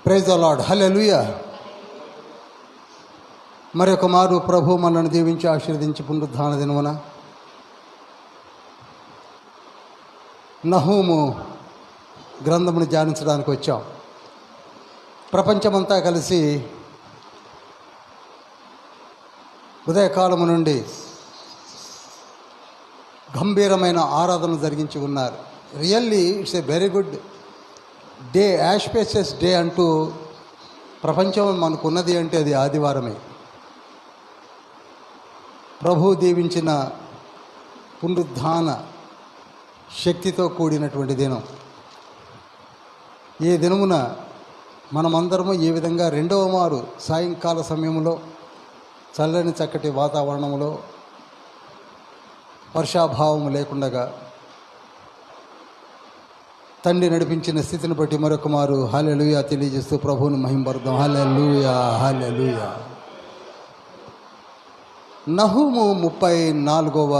Praise the lord, హల్లెలూయా. మరొక మారు ప్రభు మనల్ని దీవించి ఆశీర్వదించి పునరుద్ధాన దినమున నహూము గ్రంథమును ధ్యానించడానికి వచ్చాం. ప్రపంచమంతా కలిసి ఉదయకాలము నుండి గంభీరమైన ఆరాధన జరిగించి ఉన్నారు. Really it's a very good day, auspicious day అంటూ ప్రపంచం మనకున్నది అంటే అది ఆదివారమే. ప్రభు దీవించిన పునరుద్ధాన శక్తితో కూడినటువంటి దినం. ఈ దినమున మనమందరము ఏ విధంగా రెండవ మారు సాయంకాల సమయంలో చల్లని చక్కటి వాతావరణంలో వర్షాభావం లేకుండగా తండ్రి నడిపించిన స్థితిని బట్టి మరొక మారు హల్లెలూయా తెలియజేస్తూ ప్రభువుని మహింపరుద్దాం. హల్లెలూయా, హల్లెలూయా. నహూము 34వ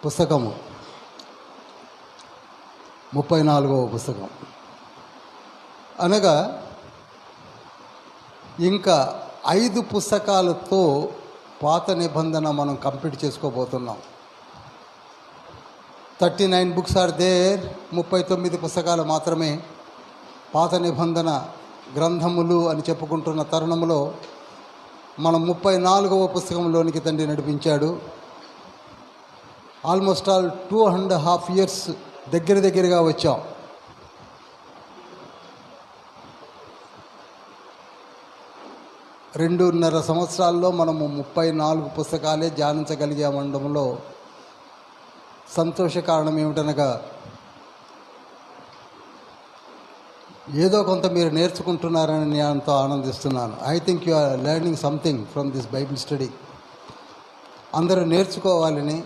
పుస్తకము, 34వ పుస్తకం అనగా ఇంకా 5 పుస్తకాలతో పాత నిబంధన మనం కంప్లీట్ చేసుకోబోతున్నాం. 39 బుక్స్ ఆర్ దేర్. 39 పుస్తకాలు మాత్రమే పాత నిబంధన గ్రంథములు అని చెప్పుకుంటున్న తరుణంలో మనం 34వ పుస్తకంలోనికి తండ్రి నడిపించాడు. ఆల్మోస్ట్ ఆల్ 2.5 years దగ్గరగా వచ్చాం. రెండున్నర సంవత్సరాల్లో మనము 34 పుస్తకాలే ధ్యానించగలిగామండంలో సంతోష కారణం ఏమిటనగా ఏదో కొంత మీరు నేర్చుకుంటున్నారని నేను ఎంతో ఆనందిస్తున్నాను. I think you are learning something from this Bible study. అందరూ నేర్చుకోవాలని.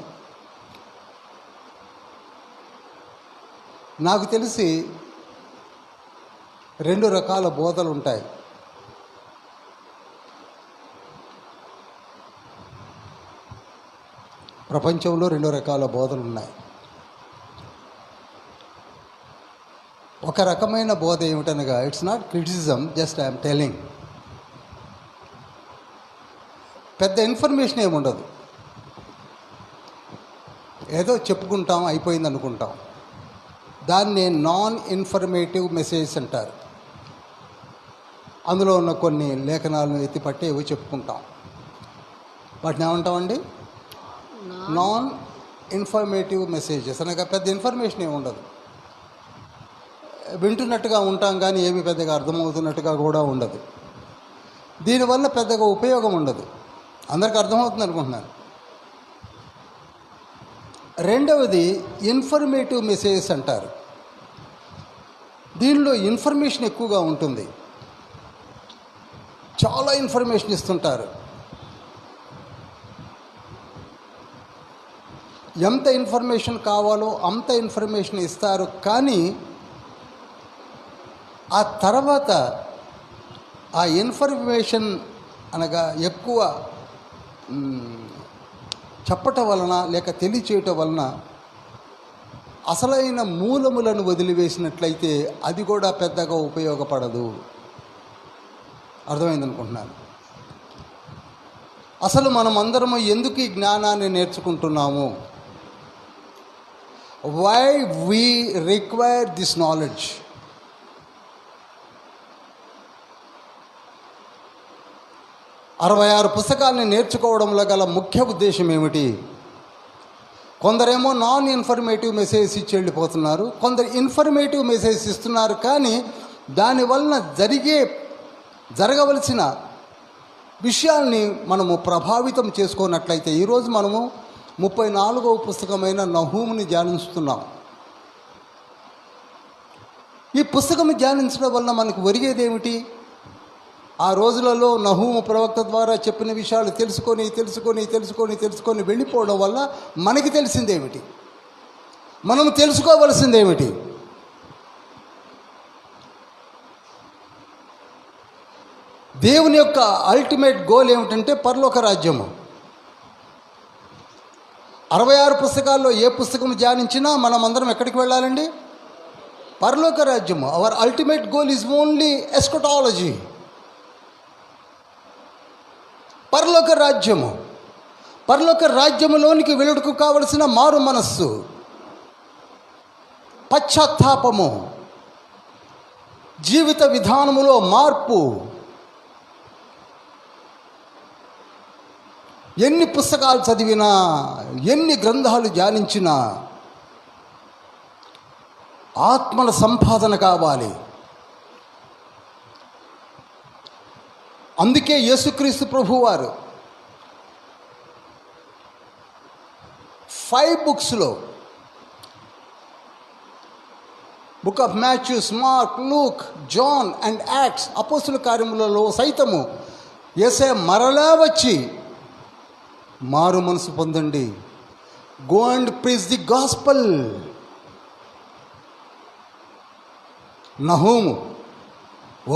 నాకు తెలిసి 2 రకాల బోధలు ఉంటాయి. ప్రపంచంలో 2 రకాల బోధలు ఉన్నాయి. ఒక రకమైన బోధ ఏమిటనగా it's not criticism, just I'm telling. పెద్ద ఇన్ఫర్మేషన్ ఏముండదు, ఏదో చెప్పుకుంటాం అయిపోయింది అనుకుంటాం. దాన్ని నాన్ ఇన్ఫర్మేటివ్ మెసేజ్ అంటారు. అందులో ఉన్న కొన్ని లేఖనాలను ఎత్తిపట్టి ఏవో చెప్పుకుంటాం. వాటిని ఏమంటామండి? Non informative messages. అనగా పెద్ద ఇన్ఫర్మేషన్ ఏమి ఉండదు, వింటున్నట్టుగా ఉంటాం కానీ ఏమి పెద్దగా అర్థమవుతున్నట్టుగా కూడా ఉండదు. దీనివల్ల పెద్దగా ఉపయోగం ఉండదు. అందరికీ అర్థమవుతుంది అనుకుంటున్నాను. రెండవది ఇన్ఫర్మేటివ్ మెసేజెస్ అంటారు. దీనిలో ఇన్ఫర్మేషన్ ఎక్కువగా ఉంటుంది, చాలా ఇన్ఫర్మేషన్ ఇస్తుంటారు. ఎంత ఇన్ఫర్మేషన్ కావాలో అంత ఇన్ఫర్మేషన్ ఇస్తారు. కానీ ఆ తర్వాత ఆ ఇన్ఫర్మేషన్ అనగా ఎక్కువ చెప్పటం వలన లేక తెలియచేయటం వలన అసలైన మూలములను వదిలివేసినట్లయితే అది కూడా పెద్దగా ఉపయోగపడదు. అర్థమైంది అనుకుంటున్నాను. అసలు మనం అందరము ఎందుకు ఈ జ్ఞానాన్ని నేర్చుకుంటున్నాము? Why we require this knowledge? అరవై 66 పుస్తకాలని నేర్చుకోవడంలో గల ముఖ్య ఉద్దేశం ఏమిటి? కొందరేమో నాన్ ఇన్ఫర్మేటివ్ మెసేజ్ ఇచ్చి వెళ్ళిపోతున్నారు, కొందరు ఇన్ఫర్మేటివ్ మెసేజ్ ఇస్తున్నారు. కానీ దానివలన జరగవలసిన విషయాల్ని మనము ప్రభావితం చేసుకున్నట్లయితే ఈరోజు మనము 34వ పుస్తకమైన నహూముని ధ్యానిస్తున్నాం. ఈ పుస్తకం ధ్యానించడం వలన మనకు ఒరిగేది ఏమిటి? ఆ రోజులలో నహూము ప్రవక్త ద్వారా చెప్పిన విషయాలు తెలుసుకొని వెళ్ళిపోవడం వల్ల మనకి తెలిసిందేమిటి? మనం తెలుసుకోవలసిందేమిటి? దేవుని యొక్క అల్టిమేట్ గోల్ ఏమిటంటే పరలోక రాజ్యము. 66 పుస్తకాల్లో ఏ పుస్తకం ధ్యానించినా మనం అందరం ఎక్కడికి వెళ్ళాలండి? పరలోక రాజ్యము. Hour ultimate goal is only eschatology. పరలోక రాజ్యము, పరలోక రాజ్యములోనికి వెలుడుకు కావలసిన మారు మనస్సు, పశ్చాత్తాపము, జీవిత విధానములో మార్పు. ఎన్ని పుస్తకాలు చదివినా, ఎన్ని గ్రంథాలు ధ్యానించినా ఆత్మల సంపాదన కావాలి. అందుకే యేసుక్రీస్తు ప్రభువారు 5 బుక్స్లో, book of Matthews, Mark, Luke, John and Acts, అపోస్తుల కార్యములలో సైతము యేసయ్య మరలా వచ్చి మారు మనసు పొందండి, go and preach the gospel. నహూము,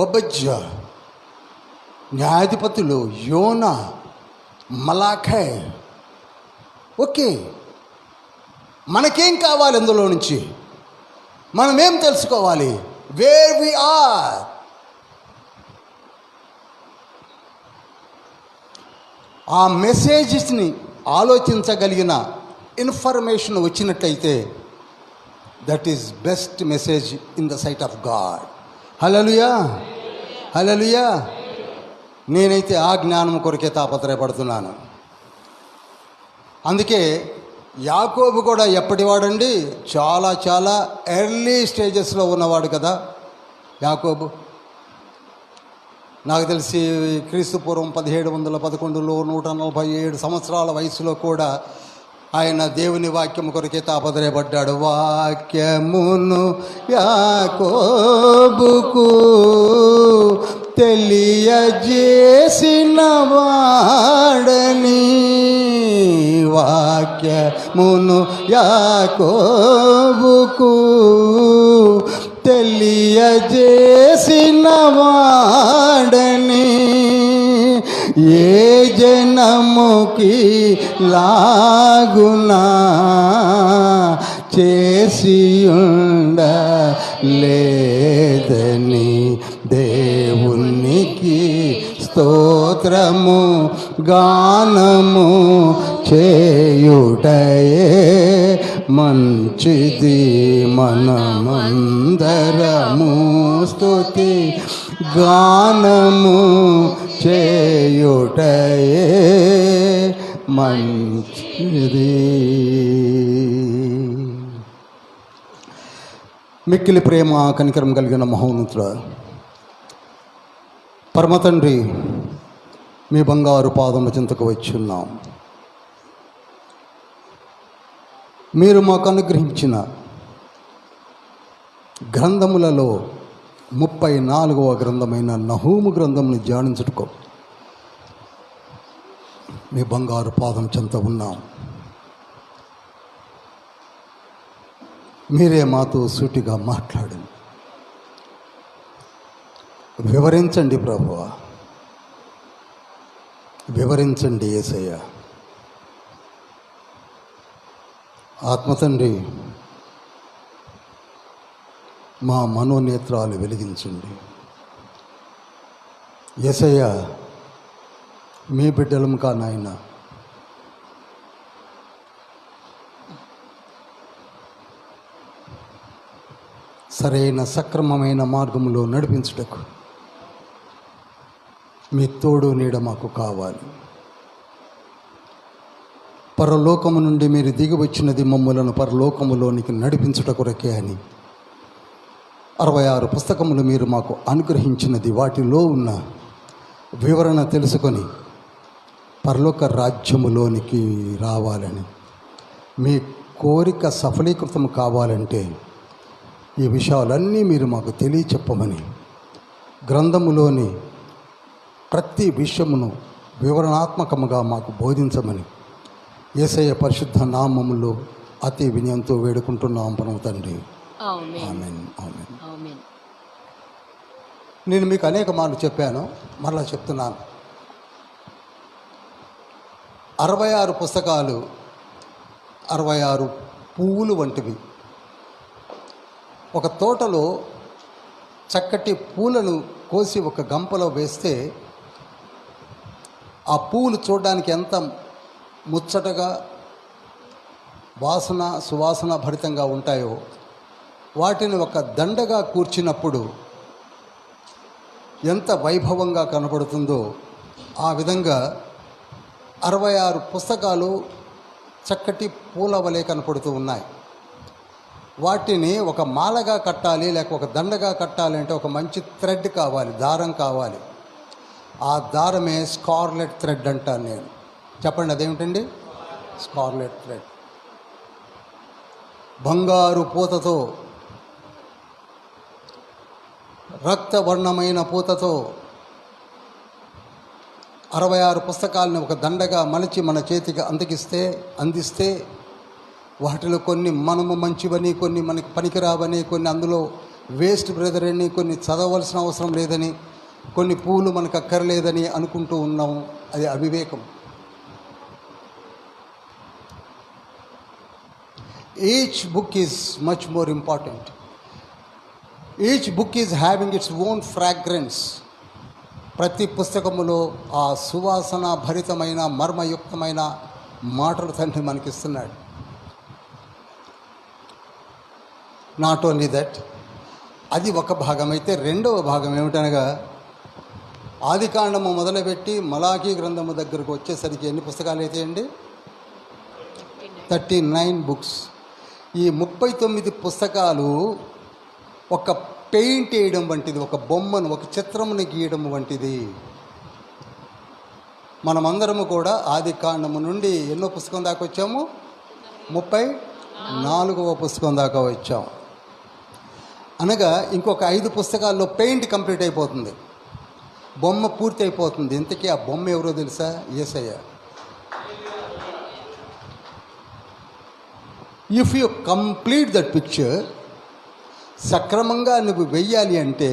ఓబజ్జా, న్యాయాధిపతులు, యోనా, మలాఖై. ఓకే, మనకేం కావాలి? అందులో నుంచి మనమేం తెలుసుకోవాలి? Where we are. ఆ మెసేజెస్ని ఆలోచించగలిగిన ఇన్ఫర్మేషన్ వచ్చినట్లయితే that is best message in the sight of God. హల్లెలూయా, హల్లెలూయా. నేనైతే ఆ జ్ఞానం కొరకే తాపత్రయపడుతున్నాను. అందుకే యాకోబు కూడా ఎప్పటివాడండి? చాలా చాలా ఎర్లీ స్టేజెస్లో ఉన్నవాడు కదా యాకోబు. నాకు తెలిసి క్రీస్తు పూర్వం 1711లో 147 సంవత్సరాల వయసులో కూడా ఆయన దేవుని వాక్యము కొరకే తాపత్రయపడ్డాడు. వాక్యమును యాకోబుకు తెలియజేసిన వాడని, వాక్యమును యాకోబుకు తెలియజేసిన వాడని, ఏ జనముకి లాగునా చేసియుండలేదని, దేవునికి స్తోత్రము గానము చేయుటయే మంచిది. మనమందరము స్తుతి గానము చేయుటయే మంచిది. మిక్కిలి ప్రేమ కనికరం కలిగిన మహోన్నతుడ పరమతండ్రి, మీ బంగారు పాదముల చెంతకు వచ్చున్నాం. మీరు మాకు అనుగ్రహించిన గ్రంథములలో 34వ గ్రంథమైన నహూము గ్రంథమును ధ్యానించుటకు మీ బంగారు పాదం చెంత ఉన్నాం. మీరే మాతో సూటిగా మాట్లాడండి, వివరించండి ప్రభువా, వివరించండి యేసయ్య. ఆత్మతండ్రి, మా మనోనేత్రాలు వెలిగించండి. యేసయ్య, మీ బిడ్డలం కా నాయన, సరైన సక్రమమైన మార్గంలో నడిపించుటకు మీ తోడు నీడ మాకు కావాలి. పరలోకము నుండి మీరు దిగి వచ్చినది మమ్ములను పరలోకములోనికి నడిపించుట కొరకే అని 66 పుస్తకములు మీరు మాకు అనుగ్రహించినది, వాటిలో ఉన్న వివరణ తెలుసుకొని పరలోక రాజ్యములోనికి రావాలని, మీ కోరిక సఫలీకృతం కావాలంటే ఈ విషయాలన్నీ మీరు మాకు తెలియచెప్పమని, గ్రంథములోని ప్రతి విషయమును వివరణాత్మకముగా మాకు బోధించమని యేసయ్య పరిశుద్ధ నామములో అతి వినయంతో వేడుకుంటున్నాం పరమ తండ్రి. ఆమేన్, ఆమేన్. నేను మీకు అనేక మార్లు చెప్పాను, మరలా చెప్తున్నాను. 66 పుస్తకాలు 66 పువ్వులు వంటివి. ఒక తోటలో చక్కటి పూలను కోసి ఒక గంపలో వేస్తే ఆ పూలు చూడడానికి ఎంత ముచ్చటగా సువాసన భరితంగా ఉంటాయో, వాటిని ఒక దండగా కూర్చినప్పుడు ఎంత వైభవంగా కనపడుతుందో, ఆ విధంగా 66 పుస్తకాలు చక్కటి పూల వలె కనపడుతూ ఉన్నాయి. వాటిని ఒక మాలగా కట్టాలి, లేక ఒక దండగా కట్టాలి అంటే ఒక మంచి థ్రెడ్ కావాలి, దారం కావాలి. ఆ దారమే స్కార్లెట్ థ్రెడ్ అంటాను నేను. చెప్పండి, అదేమిటండి? Scarlet thread. బంగారు పూతతో, రక్తవర్ణమైన పూతతో 66 పుస్తకాలను ఒక దండగా మలిచి మన చేతికి అందిస్తే వాటిలో కొన్ని మనము మంచివని, కొన్ని మనకి పనికిరావని, కొన్ని అందులో వేస్ట్ బ్రదర్ అని, కొన్ని చదవలసిన అవసరం లేదని, కొన్ని పూలు మనకు అక్కర్లేదని అనుకుంటూ ఉన్నాము. అది అవివేకం. Each book is much more important. Each book is having its own fragrance. ప్రతి పుస్తకములో ఆ సువాసన భరితమైన మర్మయుక్తమైన మాటలు తండ్రి మనకిస్తున్నాడు. నాట్ ఓన్లీ దట్, అది ఒక భాగం. అయితే రెండవ భాగం ఏమిటనగా, ఆదికాండము మొదలుపెట్టి మలాకీ గ్రంథము దగ్గరకు వచ్చేసరికి ఎన్ని పుస్తకాలు అయితే అండి? 39 బుక్స్. ఈ 39 పుస్తకాలు ఒక పెయింట్ వేయడం వంటిది, ఒక బొమ్మను, ఒక చిత్రమును గీయడం వంటిది. మనమందరము కూడా ఆదికాండము నుండి ఎన్నో పుస్తకం దాకా వచ్చాము? 34వ పుస్తకం దాకా వచ్చాము. అనగా ఇంకొక 5 పుస్తకాల్లో పెయింట్ కంప్లీట్ అయిపోతుంది, బొమ్మ పూర్తి అయిపోతుంది. ఇంతకీ ఆ బొమ్మ ఎవరో తెలుసా? Yesayya. If you complete that picture, సక్రమంగా నువ్వు వెయ్యాలి అంటే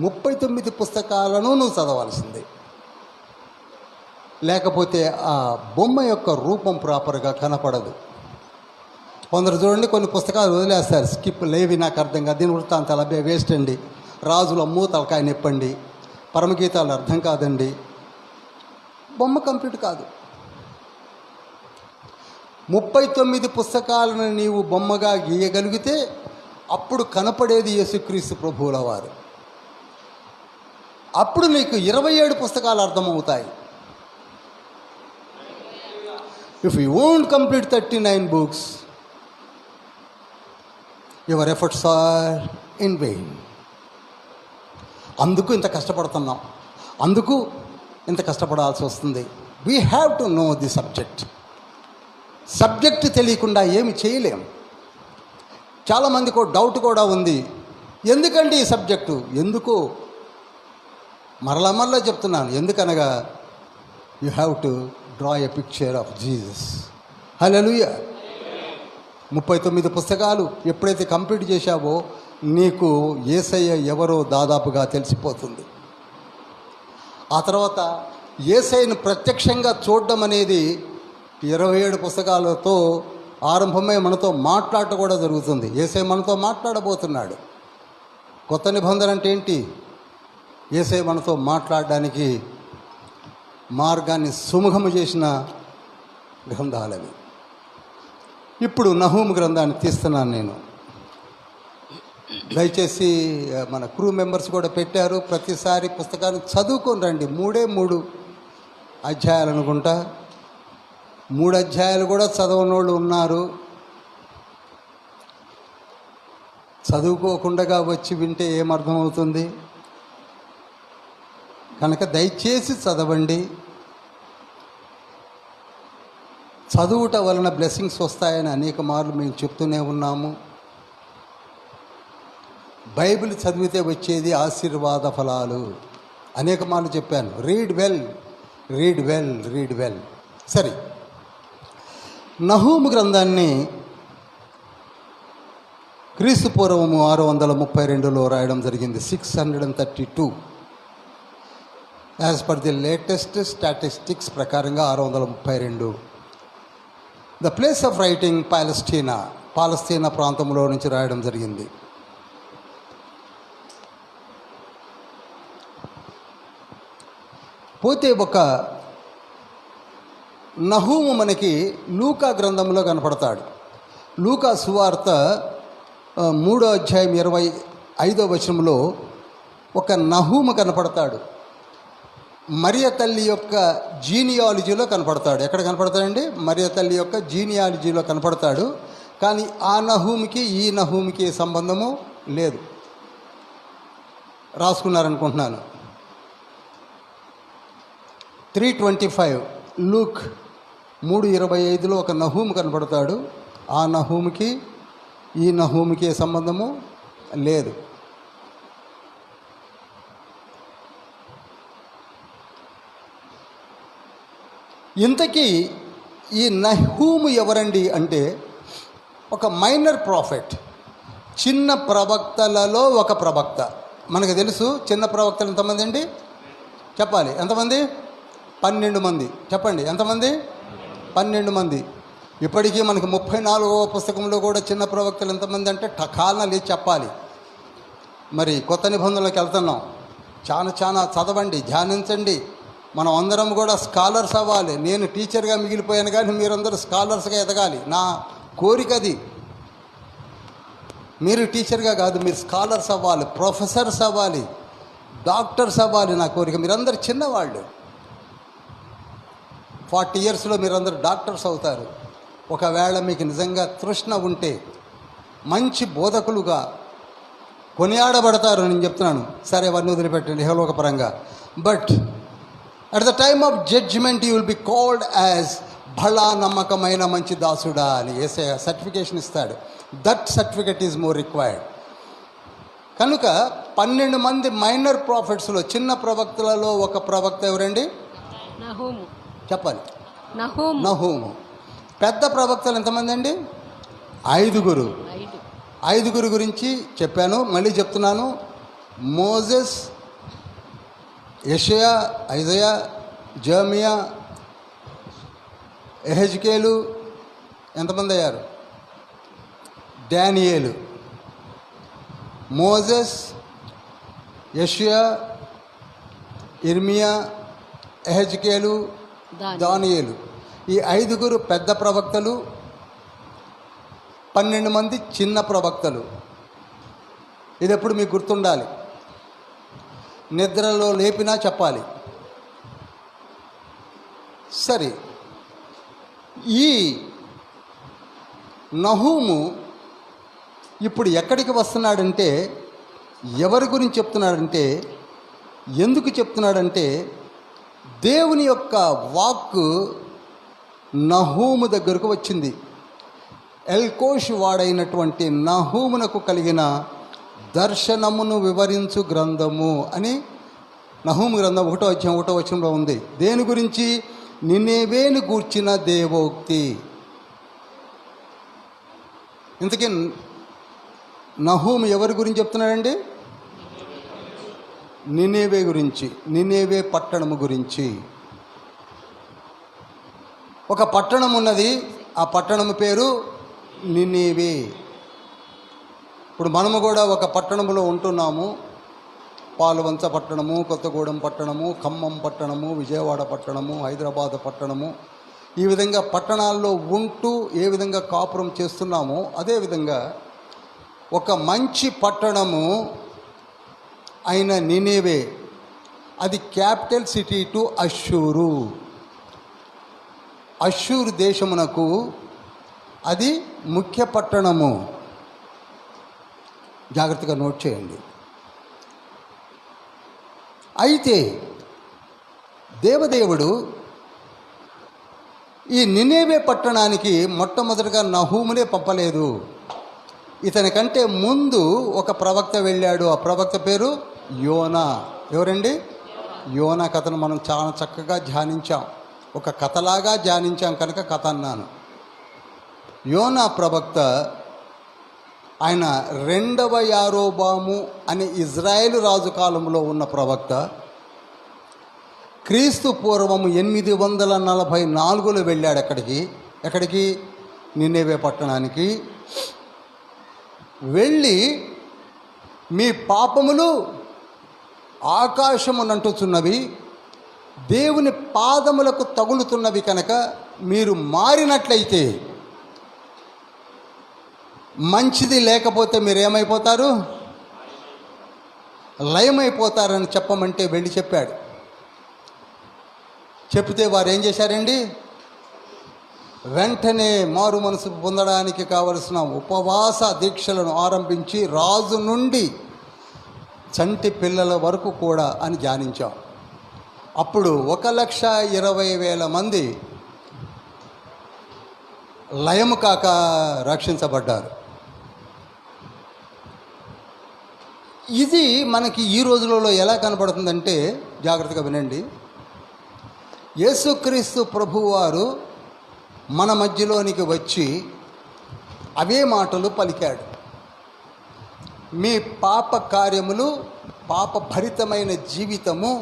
39 పుస్తకాలను నువ్వు చదవాల్సిందే. లేకపోతే ఆ బొమ్మ యొక్క రూపం ప్రాపర్గా కనపడదు. కొందరు చూడండి, కొన్ని పుస్తకాలు వదిలేస్తారు, స్కిప్, లేవి నాకు అర్థం కాదు, దీని వృత్తాంతాలు అబ్బే వేస్ట్ అండి, రాజుల మూతలకాయ నెప్పండి, పరమగీతాలు అర్థం కాదండి. బొమ్మ కంప్లీట్ కాదు. 39 పుస్తకాలను నీవు బొమ్మగా గీయగలిగితే అప్పుడు కనపడేది యేసుక్రీస్తు ప్రభువుల వారు. అప్పుడు నీకు 27 పుస్తకాలు అర్థమవుతాయి. If you won't complete 39 books, your efforts are in vain. అందుకు ఇంత కష్టపడుతున్నాం, అందుకు ఇంత కష్టపడాల్సి వస్తుంది. We have to know the subject. Subject తెలియకుండా ఏమి చేయలేం. చాలామందికి డౌట్ కూడా ఉంది, ఎందుకంటే ఈ సబ్జెక్టు ఎందుకు? మరలా చెప్తున్నాను, ఎందుకనగా you have to draw a picture of Jesus. హల్లెలూయా. 39 పుస్తకాలు ఎప్పుడైతే కంప్లీట్ చేశావో నీకు యేసయ్య ఎవరో దాదాపుగా తెలిసిపోతుంది. ఆ తర్వాత యేసయ్యను ప్రత్యక్షంగా చూడడం అనేది 27 పుస్తకాలతో ఆరంభమై మనతో మాట్లాడటం కూడా జరుగుతుంది. యేసయ్య మనతో మాట్లాడబోతున్నాడు. కొత్త నిబంధన అంటే ఏంటి? యేసయ్య మనతో మాట్లాడడానికి మార్గాన్ని సుముఖము చేసిన గ్రంథాలవి. ఇప్పుడు నహూము గ్రంథాన్ని తీస్తున్నాను నేను. దయచేసి మన క్రూ మెంబర్స్ కూడా పెట్టారు, ప్రతిసారి పుస్తకాన్ని చదువుకొని రండి. 3 అధ్యాయాలు అనుకుంటా, 3 అధ్యాయాలు కూడా చదవనోళ్ళు ఉన్నారు. చదువుకోకుండా వచ్చి వింటే ఏమర్థమవుతుంది? కనుక దయచేసి చదవండి. చదువుట వలన బ్లెస్సింగ్స్ వస్తాయని అనేక మార్లు మేము చెప్తూనే ఉన్నాము. బైబిల్ చదివితే వచ్చేది ఆశీర్వాద ఫలాలు. అనేక మార్లు చెప్పాను. Read well, read well, read well. సరే, నహూము గ్రంథాన్ని క్రీస్తు పూర్వము 632లో రాయడం జరిగింది. 632 as per the latest statistics ప్రకారంగా 632. ద ప్లేస్ ఆఫ్ రైటింగ్ పాలస్తీనా ప్రాంతంలో నుంచి రాయడం జరిగింది. పోతే ఒక నహూము మనకి లూకా గ్రంథంలో కనపడతాడు. లూకా సువార్త 3వ అధ్యాయం 25వ వచనంలో ఒక నహూము కనపడతాడు. మరియ తల్లి యొక్క జీనియాలజీలో కనపడతాడు. ఎక్కడ కనపడతాడండి? మరియ తల్లి యొక్క జీనియాలజీలో కనపడతాడు. కానీ ఆ నహూమికి ఈ నహూమికి సంబంధము లేదు. రాసుకున్నారనుకుంటున్నాను. 3:25 లూక్ 3:25లో ఒక నహూము కనపడతాడు. ఆ నహూమికి ఈ నహూమికి సంబంధము లేదు. ఇంతకీ ఈ నహూము ఎవరండి అంటే ఒక మైనర్ ప్రాఫెట్, చిన్న ప్రవక్తలలో ఒక ప్రవక్త. మనకు తెలుసు చిన్న ప్రవక్తలు ఎంతమంది అండి? చెప్పాలి. ఎంతమంది? 12 మంది. చెప్పండి ఎంతమంది? 12 మంది. ఇప్పటికీ మనకు 34వ పుస్తకంలో కూడా చిన్న ప్రవక్తలు ఎంతమంది అంటే టకాలన లేచి చెప్పాలి. మరి కొత్త నిబంధనలకు వెళ్తున్నాం. చాలా చదవండి, ధ్యానించండి. మనం అందరం కూడా స్కాలర్స్ అవ్వాలి. నేను టీచర్గా మిగిలిపోయాను కానీ మీరందరూ స్కాలర్స్గా ఎదగాలి. నా కోరిక అది. మీరు టీచర్గా కాదు, మీరు స్కాలర్స్ అవ్వాలి, ప్రొఫెసర్స్ అవ్వాలి, డాక్టర్స్ అవ్వాలి. నా కోరిక. మీరందరూ చిన్నవాళ్ళు. 40 ఇయర్స్లో మీరందరూ డాక్టర్స్ అవుతారు. ఒకవేళ మీకు నిజంగా తృష్ణ ఉంటే మంచి బోధకులుగా కొనియాడబడతారు. నేను చెప్తున్నాను. సరే, అవన్నీ వదిలిపెట్టండి ఇహలోక పరంగా. But at the time of judgment you will be called as భళా నమ్మకమైన మంచి దాసుడా అని యేసయ్య సర్టిఫికేషన్ ఇస్తాడు. That certificate is more required. కనుక 12 మంది మైనర్ ప్రాఫిట్స్లో, చిన్న ప్రవక్తలలో ఒక ప్రవక్త ఎవరండి? నహూము. చెప్పాలి. నహూము. పెద్ద ప్రవక్తలు ఎంతమంది అండి? 5. 5 గురించి చెప్పాను, మళ్ళీ చెప్తున్నాను. మోజెస్, యెషయా, ఐజయా, జెర్మియా, ఎహెజ్కేలు. ఎంతమంది అయ్యారు? డానియేలు. మోజెస్, యెషయా, ఇర్మియా, ఎహెజ్కేలు, దానియేలు. ఈ 5 పెద్ద ప్రవక్తలు, 12 మంది చిన్న ప్రవక్తలు. ఇది ఎప్పుడు మీకు గుర్తుండాలి. నిద్రలో లేపినా చెప్పాలి. సరే, ఈ నహూము ఇప్పుడు ఎక్కడికి వస్తున్నాడంటే, ఎవరి గురించి చెప్తున్నాడంటే, ఎందుకు చెప్తున్నాడంటే, దేవుని యొక్క వాక్కు నహూము దగ్గరకు వచ్చింది. ఎల్కోషు వాడైనటువంటి నహూమునకు కలిగిన దర్శనమును వివరించు గ్రంథము అని నహూము గ్రంథం 1వ అధ్యాయం 1వ వచనంలో ఉంది. దేని గురించి? నినేవేను గూర్చిన దేవోక్తి. ఇంతకీ నహూము ఎవరి గురించి చెప్తున్నాడండి? నినేవే గురించి, నినేవే పట్టణము గురించి. ఒక పట్టణం ఉన్నది. ఆ పట్టణము పేరు నినేవే. ఇప్పుడు మనము కూడా ఒక పట్టణంలో ఉంటున్నాము. పాలవంచ పట్టణము, కొత్తగూడెం పట్టణము, ఖమ్మం పట్టణము, విజయవాడ పట్టణము, హైదరాబాద్ పట్టణము. ఈ విధంగా పట్టణాల్లో ఉంటూ ఏ విధంగా కాపురం చేస్తున్నామో అదేవిధంగా ఒక మంచి పట్టణము అయిన నినేవే, అది క్యాపిటల్ సిటీ టు అష్షూరు. అష్షూరు దేశమునకు అది ముఖ్య పట్టణము. జాగ్రత్తగా నోట్ చేయండి. అయితే దేవదేవుడు ఈ నినేవే పట్టణానికి మొట్టమొదటిగా నహూమునే పంపలేదు. ఇతని కంటే ముందు ఒక ప్రవక్త వెళ్ళాడు. ఆ ప్రవక్త పేరు యోనా. ఎవరండి? యోనా కథను మనం చాలా చక్కగా ధ్యానించాం. ఒక కథలాగా ధ్యానించాం కనుక కథ అన్నాను. యోనా ప్రవక్త, ఆయన 2వ యారోబాము అనే ఇజ్రాయేలు రాజు కాలంలో ఉన్న ప్రవక్త. క్రీస్తు పూర్వము 844లో వెళ్ళాడు. ఎక్కడికి? నినేవే పట్టణానికి వెళ్ళి, మీ పాపములు ఆకాశమునంటుచున్నవి, దేవుని పాదములకు తగులుతున్నవి కనుక మీరు మారినట్లయితే మంచిది, లేకపోతే మీరు ఏమైపోతారు? లయమైపోతారని చెప్పమంటే వెళ్ళి చెప్పాడు. చెప్తే వారు ఏం చేశారండి? వెంటనే మారు మనసు పొందడానికి కావలసిన ఉపవాస దీక్షలను ఆరంభించి రాజు నుండి చంటి పిల్లల వరకు కూడా అని ధ్యానించాం. అప్పుడు 1,20,000 మంది లయము కాక రక్షించబడ్డారు. ఇది మనకి ఈ రోజులలో ఎలా కనపడుతుందంటే, జాగ్రత్తగా వినండి. యేసుక్రీస్తు ప్రభువారు మన మధ్యలోనికి వచ్చి అవే మాటలు పలికాడు. మీ పాప కార్యములు, పాపభరితమైన జీవితము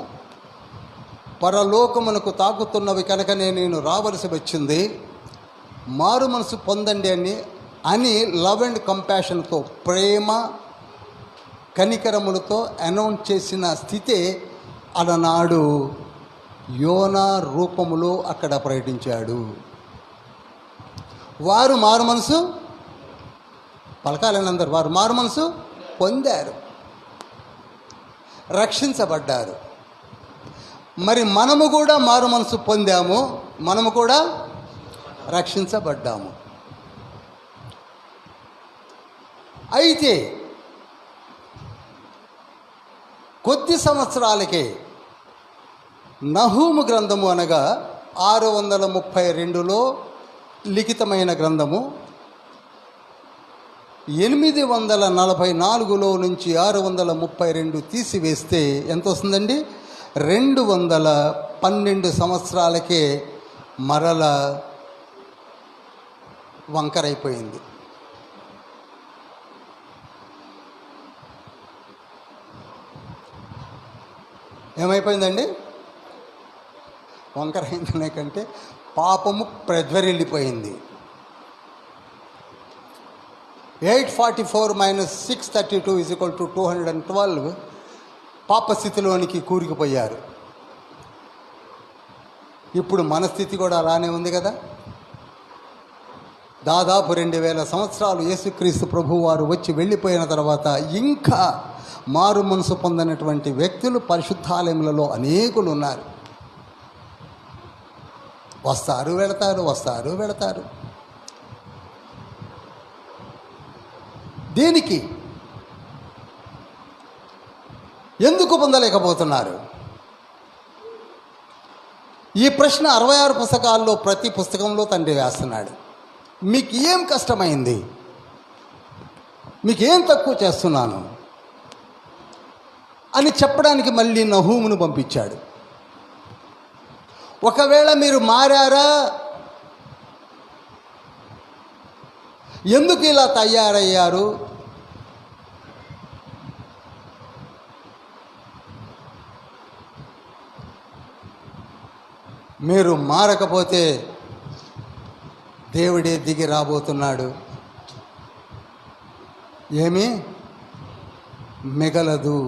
పరలోకమునకు తాకుతున్నవి కనుకనే నేను రావలసి వచ్చింది, మారు మనసు పొందండి అని లవ్ అండ్ కంపాషన్తో, ప్రేమ కనికరములతో అనౌన్స్ చేసిన స్థితే అలనాడు యోనా రూపములో అక్కడ ప్రకటించాడు. వారు మారు మనసు పలకాలని అందరు, వారు మారు మనసు పొందారు, రక్షించబడ్డారు. మరి మనము కూడా మారు మనసు పొందాము, మనము కూడా రక్షించబడ్డాము. అయితే కొద్ది సంవత్సరాలకే నహూము గ్రంథము అనగా 632లో లిఖితమైన గ్రంథము, 844లో నుంచి 632 తీసివేస్తే ఎంత వస్తుందండి? 212 సంవత్సరాలకే మరల వంకరైపోయింది. ఏమైపోయిందండి? వంకరైందనే కంటే పాపము ప్రజ్వరిల్లిపోయింది. 844 - 632 = 212 పాపస్థితిలోనికి కూరుకుపోయారు. ఇప్పుడు మన స్థితి కూడా అలానే ఉంది కదా. దాదాపు 2000 సంవత్సరాలు యేసుక్రీస్తు ప్రభువారు వచ్చి వెళ్ళిపోయిన తర్వాత ఇంకా మారు మనసు పొందినటువంటి వ్యక్తులు పరిశుద్ధాలయములలో అనేకులు ఉన్నారు. వస్తారు వెళతారు. దేనికి? ఎందుకు పొందలేకపోతున్నారు? ఈ ప్రశ్న 66 పుస్తకాల్లో ప్రతి పుస్తకంలో తండ్రి వేస్తున్నాడు. మీకు ఏం కష్టమైంది? మీకేం తక్కువ చేస్తున్నాను అని చెప్పడానికి మళ్ళీ నహూమును పంపించాడు. ఒకవేళ మీరు మారారా, ఎందుకు ఇలా తయారయ్యారు, మీరు మారకపోతే దేవుడే దిగి రాబోతున్నాడు, ఏమీ మిగలదు.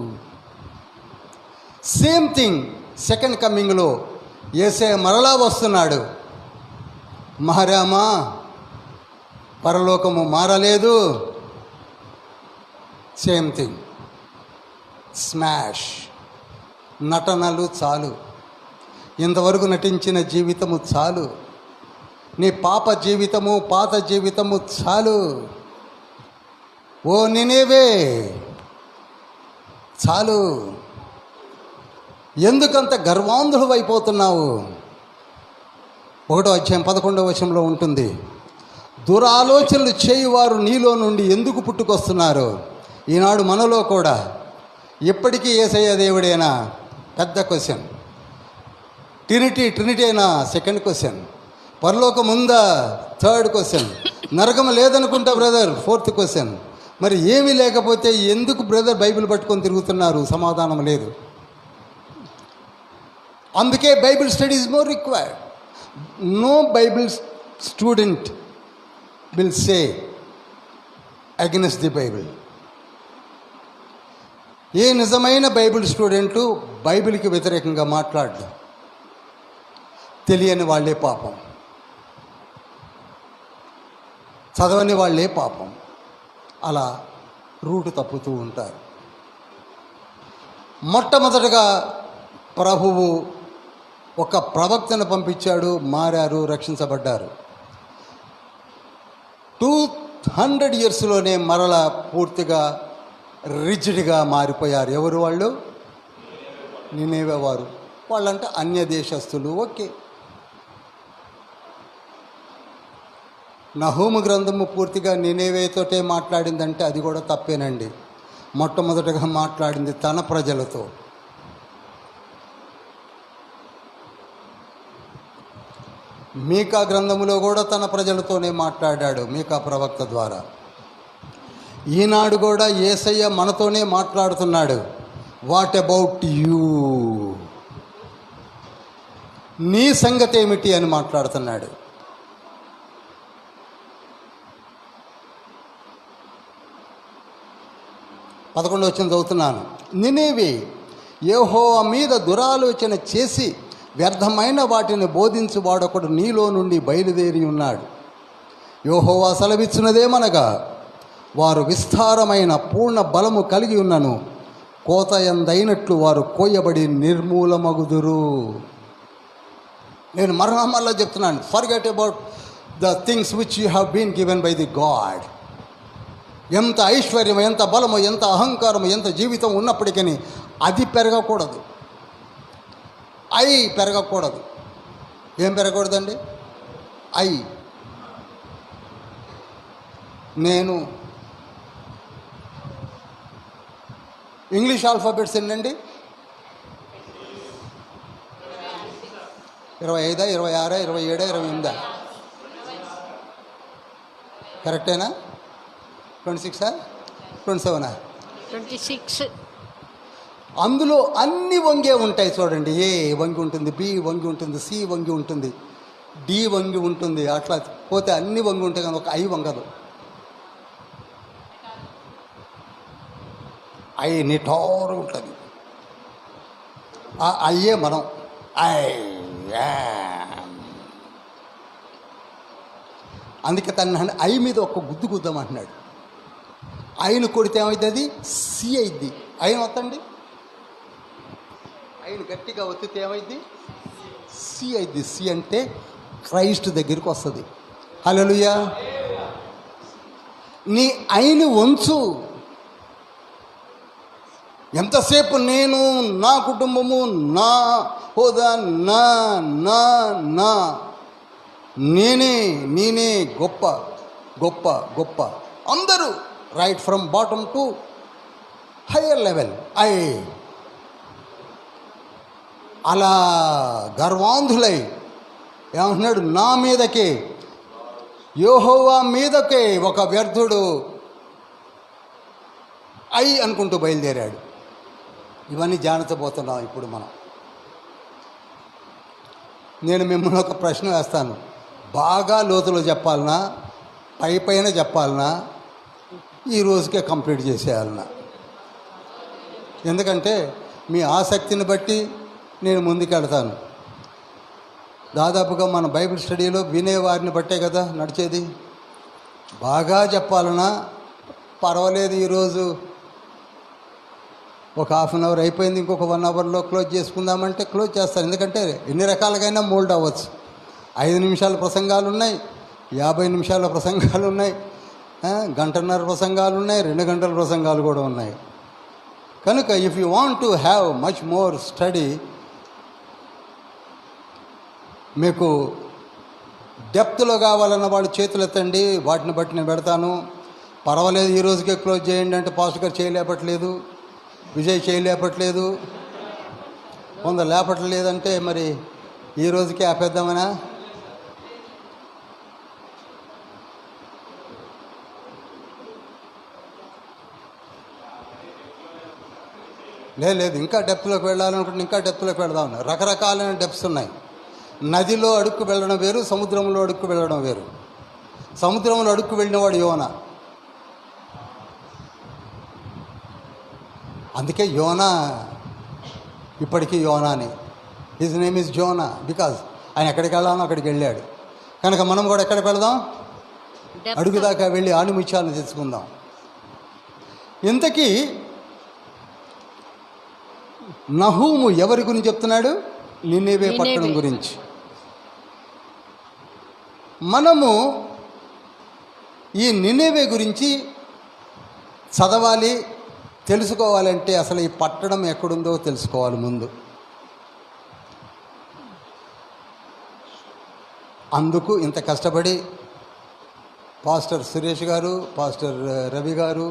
సేమ్ థింగ్ సెకండ్ కమింగ్లో యేసయ్య మరలా వస్తున్నాడు. మారామా? పరలోకము మారలేదు. Same thing, smash. నటనలు చాలు, ఇంతవరకు నటించిన జీవితము చాలు, నీ పాప జీవితము, పాత జీవితము చాలు. ఓ నినేవే చాలు. ఎందుకంత గర్వాంధుడు అయిపోతున్నావు? 1వ అధ్యాయం 11వ వచనంలో ఉంటుంది, దురాలోచనలు చేయువారు నీలో నుండి ఎందుకు పుట్టుకొస్తున్నారు? ఈనాడు మనలో కూడా ఎప్పటికీ యేసయ్య దేవుడేనా? పెద్ద క్వశ్చన్. ట్రినిటీనా? Second question. పరలోకం ఉందా? Third question. నరకం లేదనుకుంటా బ్రదర్? Fourth question. మరి ఏమీ లేకపోతే ఎందుకు బ్రదర్ బైబిల్ పట్టుకొని తిరుగుతున్నారు? సమాధానం లేదు. అందుకే Bible study is more required. No Bible student will say against the Bible. ఏ నిజమైన బైబిల్ స్టూడెంటు బైబిల్కి వ్యతిరేకంగా మాట్లాడదు. తెలియని వాళ్ళే పాపం, చదవని వాళ్ళే పాపం. అలా రూటు తప్పుతూ ఉంటారు. మొట్టమొదటగా ప్రభువు ఒక ప్రవక్తను పంపించాడు, మారారు, రక్షించబడ్డారు. 200 yearsలోనే మరలా పూర్తిగా రిజిడ్గా మారిపోయారు. ఎవరు వాళ్ళు? నినేవే వారు. వాళ్ళంటే అన్య దేశస్తులు. ఓకే, నహూము గ్రంథము పూర్తిగా నినేవేతోటే మాట్లాడిందంటే అది కూడా తప్పేనండి. మొట్టమొదటగా మాట్లాడింది తన ప్రజలతో. మీకా గ్రంథములో కూడా తన ప్రజలతోనే మాట్లాడాడు, మీకా ప్రవక్త ద్వారా. ఈనాడు కూడా యేసయ్య మనతోనే మాట్లాడుతున్నాడు. వాట్ అబౌట్ యూ, నీ సంగతి ఏమిటి అని మాట్లాడుతున్నాడు. పదకొండు వచ్చిన చదువుతున్నాను. నినేవే యెహోవా మీద దురాలోచన చేసి వ్యర్థమైన వాటిని బోధించు వాడొకడు నీలో నుండి బయలుదేరి ఉన్నాడు. యెహోవా సెలవిచ్చినదేమనగా, వారు విస్తారమైన పూర్ణ బలము కలిగి ఉన్నను, కోత ఎందైనట్లు వారు కోయబడి నిర్మూలమగుదురు. నేను మరలా చెప్తున్నాను, forget about the things which you have been given by the god. ఎంత ఐశ్వర్యం, ఎంత బలము, ఎంత అహంకారము, ఎంత జీవితం ఉన్నప్పటికీ అది పెరగకూడదు, పెరగకూడదు. ఏం పెరగకూడదండి? నేను ఇంగ్లీష్ ఆల్ఫాబెట్స్ ఎన్నండి? 25, 26, 27, 28. కరెక్టేనా? 26, 27, 26. అందులో అన్ని వంగే ఉంటాయి చూడండి. ఏ వంగి ఉంటుంది, బి వంగి ఉంటుంది, సి వంగి ఉంటుంది, డి వంగి ఉంటుంది. అట్లా పోతే అన్ని వంగి ఉంటాయి, కానీ ఒక ఐ వంగదు. ఐ నిటారు ఉంటుంది. అయ్యే మనం అందుకే తన ఐ మీద ఒక గుద్దు గుద్దామంటున్నాడు. ఐను కొడితే ఏమవుతుంది? సి అయిద్ది. ఐను వత్తండి, ఐను గట్టిగా ఒత్తితే ఏమైంది? సి అయిద్ది. సి అంటే క్రైస్ట్ దగ్గరికి వస్తుంది. హల్లెలూయా. నీ ఐను వంచు. ఎంతసేపు నేను, నా కుటుంబము, నా హోదా, నా నా నా నేనే గొప్ప గొప్ప గొప్ప. అందరూ right from bottom to higher level అలా గర్వాంధులై ఏమంటున్నాడు? నా మీదకే, యెహోవా మీదకే ఒక వ్యర్థుడు అనుకుంటూ బయలుదేరాడు. ఇవన్నీ జాగ్రత్తపోతున్నాం ఇప్పుడు మనం. నేను మిమ్మల్ని ఒక ప్రశ్న వేస్తాను. బాగా లోతులో చెప్పాలనా, పైన చెప్పాలనా, ఈ రోజుకే కంప్లీట్ చేసేయాలనా? ఎందుకంటే మీ ఆసక్తిని బట్టి నేను ముందుకెళ్తాను. దాదాపుగా మన బైబిల్ స్టడీలో వినేవారిని బట్టే కదా నడిచేది. బాగా చెప్పాలన్నా పర్వాలేదు, ఈరోజు ఒక 1/2 అవర్ అయిపోయింది, ఇంకొక 1 అవర్లో క్లోజ్ చేసుకుందామంటే క్లోజ్ చేస్తాను. ఎందుకంటే ఎన్ని రకాలుగైనా మోల్డ్ అవ్వచ్చు. 5 నిమిషాల ప్రసంగాలు ఉన్నాయి, 50 నిమిషాల ప్రసంగాలు ఉన్నాయి, 1.5 గంటల ప్రసంగాలు ఉన్నాయి, 2 గంటల ప్రసంగాలు కూడా ఉన్నాయి. కనుక if you want to have much more study, మీకు డెప్త్లో కావాలన్న వాళ్ళు చేతులు ఎత్తండి, వాటిని బట్టి నేను పెడతాను. పర్వాలేదు ఈ రోజుకే క్లోజ్ చేయండి అంటే పాస్టర్ గారు చేయలేపట్లేదు, విజయ్ చేయలేపట్లేదు, కొందరు లేపట్లేదంటే మరి ఈ రోజుకే ఆపేద్దామనా? లేదు, ఇంకా డెప్త్లోకి వెళ్ళాలనుకుంటే ఇంకా డెప్త్లోకి వెళదాం. రకరకాలైన డెప్త్స్ ఉన్నాయి. నదిలో అడుక్కు వెళ్ళడం వేరు, సముద్రంలో అడుక్కు వెళ్ళడం వేరు. సముద్రంలో అడుక్కు వెళ్ళినవాడు యోనా. అందుకే యోనా ఇప్పటికీ యోనాని. His name is Jonah because ఆయన ఎక్కడికి వెళ్ళాలో అక్కడికి వెళ్ళాడు. కనుక మనం కూడా ఎక్కడికి వెళదాం? Depth అడుగుదాకా వెళ్ళి ఆణిముత్యాలను తెచ్చుకుందాం. ఇంతకీ నహూము ఎవరి గురించి చెప్తున్నాడు? నినెవే పట్టణం నినెవే. గురించి. మనము ఈ నినెవే గురించి చదవాలి, తెలుసుకోవాలంటే అసలు ఈ పట్టణం ఎక్కడుందో తెలుసుకోవాలి ముందు. అందుకు ఇంత కష్టపడి పాస్టర్ సురేష్ గారు, పాస్టర్ రవి గారు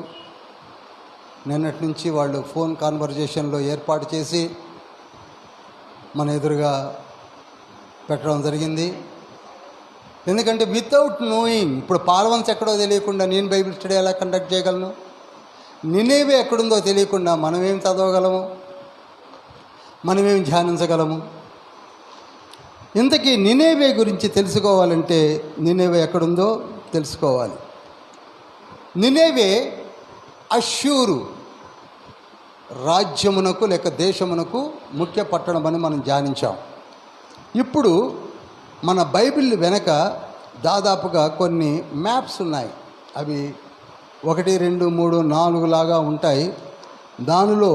నిన్నటి నుంచి వాళ్ళు ఫోన్ కాన్వర్జేషన్లో ఏర్పాటు చేసి మన ఎదురుగా పెట్టడం జరిగింది. ఎందుకంటే వితౌట్ నోయింగ్, ఇప్పుడు పాల్వంచ ఎక్కడో తెలియకుండా నేను బైబిల్ స్టడీ ఎలా కండక్ట్ చేయగలను? నినేవే ఎక్కడుందో తెలియకుండా మనమేం చదవగలము? మనమేం ధ్యానించగలము? ఇంతకీ నినేవే గురించి తెలుసుకోవాలంటే నినేవే ఎక్కడుందో తెలుసుకోవాలి. నినేవే అష్షూరు రాజ్యమునకు లేక దేశమునకు ముఖ్య పట్టణమని మనం ధ్యానించాం. ఇప్పుడు మన బైబిల్ వెనక దాదాపుగా కొన్ని మ్యాప్స్ ఉన్నాయి. అవి 1, 2, 3, 4 లాగా ఉంటాయి. దానిలో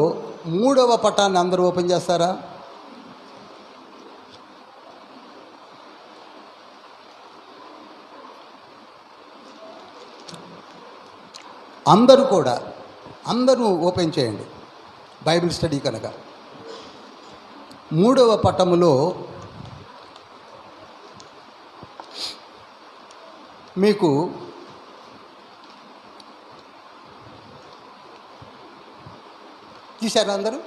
3వ పటాన్ని అందరూ ఓపెన్ చేస్తారా? అందరూ ఓపెన్ చేయండి బైబిల్ స్టడీ కనుక. 3వ పటములో మీకు తీశారా అందరూ?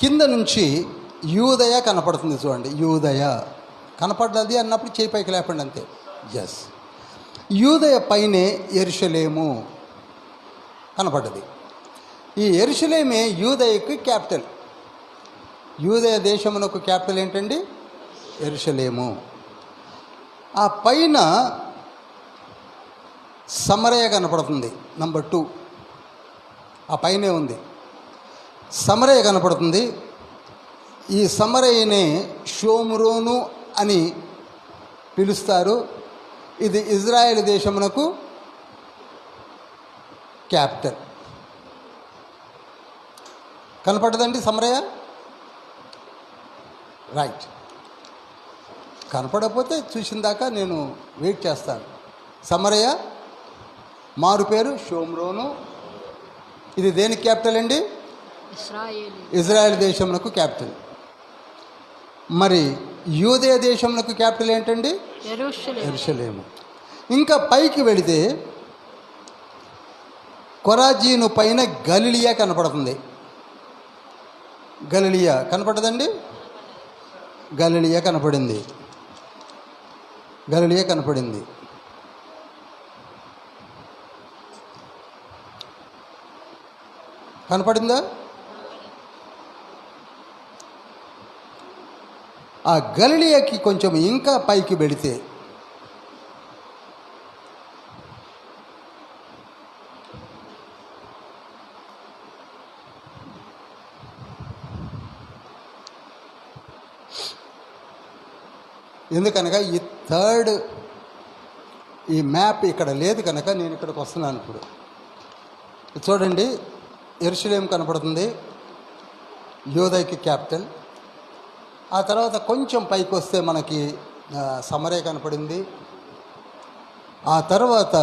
కింద నుంచి యూదయ కనపడుతుంది చూడండి. యూదయ కనపడ్డది అన్నప్పుడు చేయి పైకి లేపండి అంతే. ఎస్, యూదయ పైనే యెరూషలేము కనపడ్డది. ఈ యెరూషలేమే యూదయకు క్యాపిటల్. యూదయ దేశమునకు క్యాపిటల్ ఏంటండి? యెరూషలేము. ఆ పైన సమరయ కనపడుతుంది, నంబర్ 2. ఆ పైనే ఉంది సమరయ కనపడుతుంది. ఈ సమరయనే షోమ్రోను అని పిలుస్తారు. ఇది ఇజ్రాయెల్ దేశమునకు క్యాపిటల్. కనపడదండి సమరయ? రైట్. కనపడకపోతే చూసిన దాకా నేను వెయిట్ చేస్తాను. సమరయ మారు పేరు షోమ్రోను. ఇది దేనికి క్యాపిటల్ అండి? ఇజ్రాయెల్ దేశమునకు క్యాపిటల్. మరి యూదయ దేశమునకు క్యాపిటల్ ఏంటండి? యెరూషలేము. ఇంకా పైకి వెళితే కొరాజీను పైన గలిలియా కనపడుతుంది. గలిలియా కనపడదండి? గలిలియా కనపడింది. గలిలియా కనపడింది. కనపడిందా? ఆ గలిలియాకి కొంచెం ఇంకా పైకి వెళితే ఎందుకనగా ఈ మ్యాప్ ఇక్కడ లేదు కనుక నేను ఇక్కడికి వస్తున్నాను. ఇప్పుడు చూడండి, యెరూషలేం కనపడుతుంది, యూదయకి క్యాపిటల్. ఆ తర్వాత కొంచెం పైకి వస్తే మనకి సమరయ కనపడింది. ఆ తర్వాత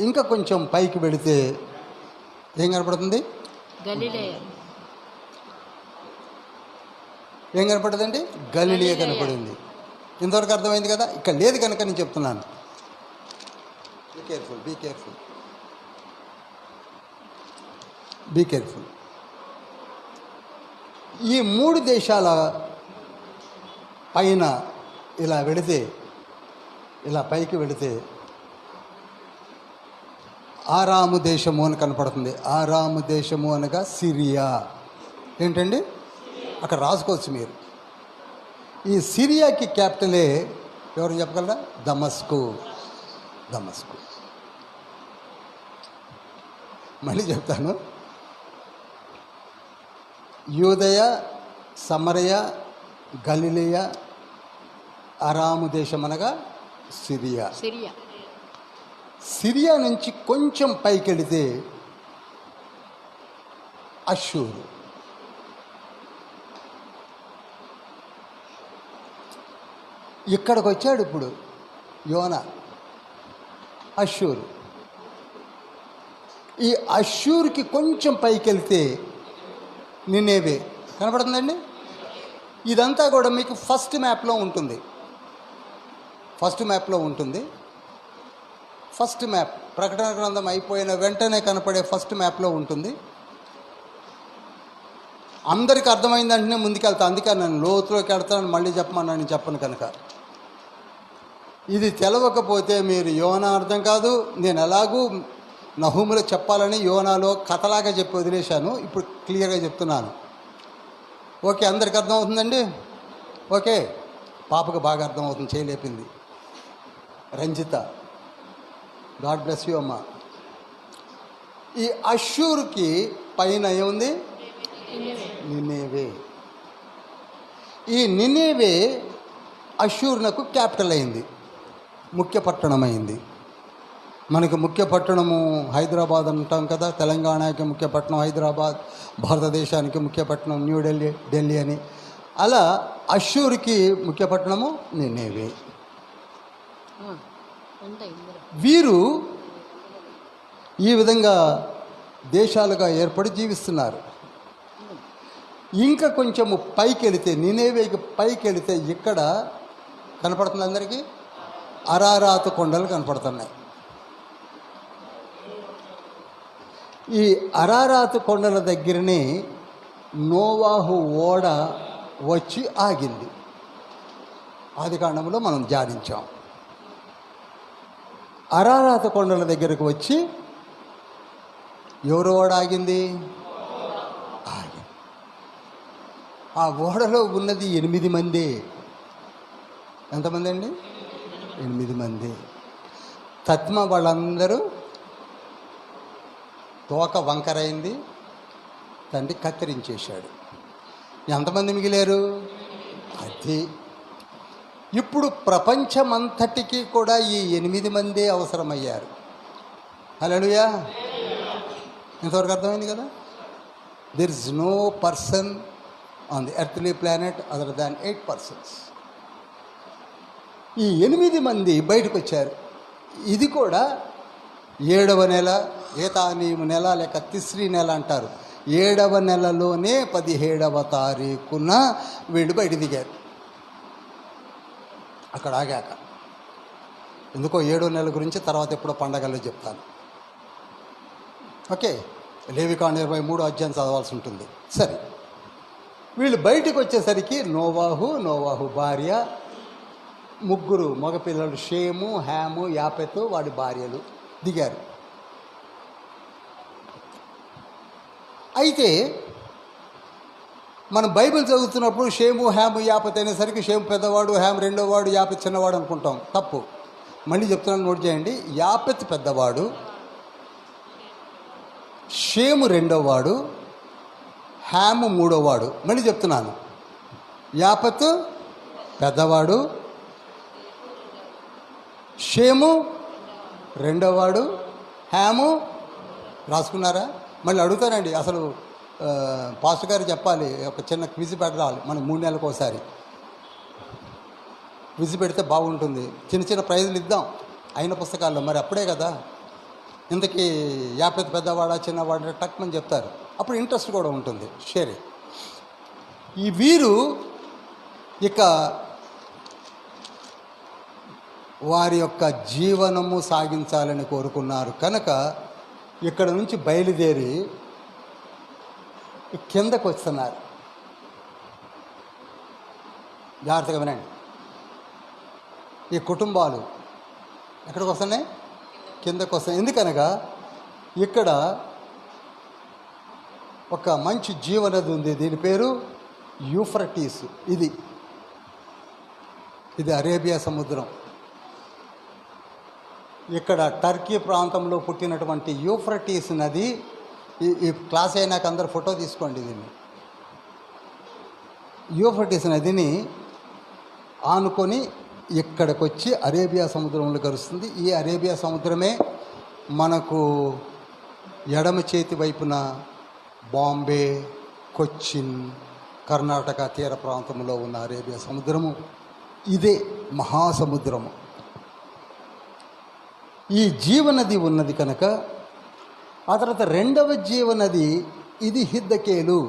ఇంకా కొంచెం పైకి వెళితే ఏం కనపడుతుంది? ఏం కనపడుతుందండి? గలిలియా కనపడింది. ఇంతవరకు అర్థమైంది కదా? ఇక్కడ లేదు కనుక నేను చెప్తున్నాను. Be careful, be careful, be careful. ఈ 3 దేశాల పైన ఇలా వెళితే, ఇలా పైకి వెళితే ఆరాము దేశము అని కనపడుతుంది. ఆరాము దేశము అనగా సిరియా. ఏంటండి? అక్కడ రాసుకోవచ్చు మీరు. ఈ సిరియాకి క్యాపిటలే ఎవరు చెప్పగలరా? దమస్కు. దమస్కు. మళ్ళీ చెప్తాను. యూదయ, సమరయ, గలిలయ, అరాము దేశం అనగా సిరియా. సిరియా. సిరియా నుంచి కొంచెం పైకెళితే అష్షూరు. ఇక్కడికి వచ్చాడు ఇప్పుడు యోనా. అష్షూరు. ఈ అష్షూర్కి కొంచెం పైకెళ్తే నినేవే కనపడుతుందండి. ఇదంతా కూడా మీకు ఫస్ట్ మ్యాప్లో ఉంటుంది. ఫస్ట్ మ్యాప్ ప్రకటన గ్రంథం అయిపోయిన వెంటనే కనపడే ఫస్ట్ మ్యాప్లో ఉంటుంది. అందరికి అర్థమైందంటేనే ముందుకెళ్తా. అందుకే నేను లోతులోకి వెళ్తాను, మళ్ళీ చెప్పమన్నా నేను చెప్పను కనుక. ఇది తెలవకపోతే మీరు యోనా అర్థం కాదు. నేను ఎలాగూ నహూములో చెప్పాలని యోనాలో కథలాగా చెప్పి వదిలేశాను. ఇప్పుడు క్లియర్గా చెప్తున్నాను. ఓకే, అందరికి అర్థమవుతుందండి? ఓకే, పాపకు బాగా అర్థమవుతుంది, చేయలేపింది. రంజిత, గాడ్ బ్లెస్ యూ అమ్మ. ఈ అష్షూర్కి పైన ఏముంది? నినేవే. ఈ నినేవే అష్షూర్నకు క్యాపిటల్ అయింది, ముఖ్య పట్టణం అయింది. మనకు ముఖ్య పట్టణము హైదరాబాద్ అంటాం కదా. తెలంగాణకి ముఖ్య పట్టణం హైదరాబాద్, భారతదేశానికి ముఖ్య పట్టణం ఢిల్లీ అని. అలా అష్షూర్కి ముఖ్య పట్టణము నినేవే. వీరు ఈ విధంగా దేశాలుగా ఏర్పడి జీవిస్తున్నారు. ఇంకా కొంచెము పైకి వెళితే, నినేవేకి పైకి వెళితే ఇక్కడ కనపడుతుంది అందరికీ అరారాతు కొండలు కనపడుతున్నాయి. ఈ అరారాతు కొండల దగ్గరనే నోవాహు ఓడ వచ్చి ఆగింది. ఆదికాండంలో మనం ధ్యానించాం. అరారాతు కొండల దగ్గరకు వచ్చి ఎవరు ఓడ ఆగింది? ఆ ఓడలో ఉన్నది 8 మంది. ఎంతమంది అండి? 8 మంది. తత్మ వాళ్ళందరూ తోక వంకరైంది, తండ్రి కత్తిరించేశాడు. ఎంతమంది మిగిలారు? అది ఇప్పుడు ప్రపంచమంతటికి కూడా ఈ 8 మందే అవసరమయ్యారు. హల్లెలూయా. ఇంతవరకు అర్థమైంది కదా? There is no person on the earthly planet other than 8 persons. ఈ 8 మంది బయటకు వచ్చారు. ఇది కూడా 7వ నెల, ఏతానీము నెల లేక తిస్రీ నెల అంటారు. 7వ నెలలోనే 17వ తారీఖున వీళ్ళు బయట దిగారు. అక్కడ ఆగాక ఎందుకో 7వ నెల గురించి తర్వాత ఎప్పుడో పండగల్లో చెప్తాను. ఓకే, లేవికాండం 23వ అధ్యాయం చదవాల్సి ఉంటుంది. సరే, వీళ్ళు బయటకు వచ్చేసరికి నోవాహు భార్య, 3 మగపిల్లలు, షేము, హ్యాము, యాపెతు వాడి భార్యలు దిగారు. అయితే మనం బైబిల్ చదువుతున్నప్పుడు షేము, హ్యాము, యాపెత్ అనేసరికి షేము పెద్దవాడు, హ్యామ్ రెండోవాడు, యాపెత్ చిన్నవాడు అనుకుంటాం. తప్పు. మళ్ళీ చెప్తున్నాను, నోట్ చేయండి. యాపెత్ పెద్దవాడు, షేము రెండోవాడు, హ్యాము మూడోవాడు. మళ్ళీ చెప్తున్నాను, యాపెత్ పెద్దవాడు, షేము రెండోవాడు, హ్యాము. రాసుకున్నారా? మళ్ళీ అడుగుతానండి. అసలు పాస్టర్ గారు చెప్పాలి, ఒక చిన్న క్విజ్ పెట్టాలి. మనం 3 నెలలకు ఒకసారి క్విజ్ పెడితే బాగుంటుంది. చిన్న ప్రైజులు ఇద్దాం అయిన పుస్తకాల్లో. మరి అప్పుడే కదా ఇంతకీ యాపెత్ పెద్దవాడా చిన్నవాడా టక్మని చెప్తారు. అప్పుడు ఇంట్రెస్ట్ కూడా ఉంటుంది. షేర్. ఈ వీరు ఇక వారి యొక్క జీవనము సాగించాలని కోరుకున్నారు కనుక ఇక్కడ నుంచి బయలుదేరి కిందకు వస్తున్నారు. జాగ్రత్తగా వినండి. ఈ కుటుంబాలు ఎక్కడికి వస్తున్నాయి? కిందకు వస్తున్నాయి. ఎందుకనగా ఇక్కడ ఒక మంచి జీవనది ఉంది. దీని పేరు యూఫ్రటీస్. ఇది అరేబియా సముద్రం. ఇక్కడ టర్కీ ప్రాంతంలో పుట్టినటువంటి యూఫ్రటీస్ నది. ఈ క్లాస్ అయినాక అందరు ఫోటో తీసుకోండి. దీన్ని యూఫ్రటీస్ నదిని ఆనుకొని ఇక్కడికి వచ్చి అరేబియా సముద్రంలో కలుస్తుంది. ఈ అరేబియా సముద్రమే మనకు ఎడమ చేతి వైపున బాంబే, కొచ్చిన్, కర్ణాటక తీర ప్రాంతంలో ఉన్న అరేబియా సముద్రము ఇదే మహాసముద్రము. ఈ జీవనది ఉన్నది కనుక ఆ తర్వాత రెండవ జీవనది ఇది హిద్దకేలు,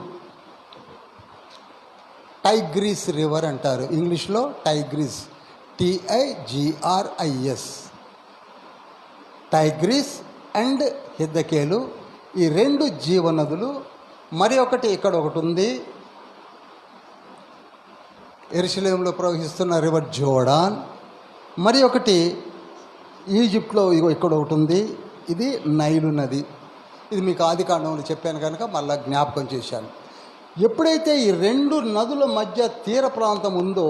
టైగ్రీస్ రివర్ అంటారు. ఇంగ్లీష్లో టైగ్రీస్, TIGRIS, టైగ్రీస్ అండ్ హిద్దకేలు ఈ రెండు జీవనదులు. మరి ఒకటి ఇక్కడ ఒకటి ఉంది, యెరూషలేములో ప్రవహిస్తున్న రివర్ జోర్డాన్. మరి ఒకటి ఈజిప్ట్లో ఇక్కడ ఒకటి ఉంది, ఇది నైలు నది. ఇది మీకు ఆది కాండంలో చెప్పాను కనుక మళ్ళీ జ్ఞాపకం చేశాను. ఎప్పుడైతే ఈ రెండు నదుల మధ్య తీర ప్రాంతం ఉందో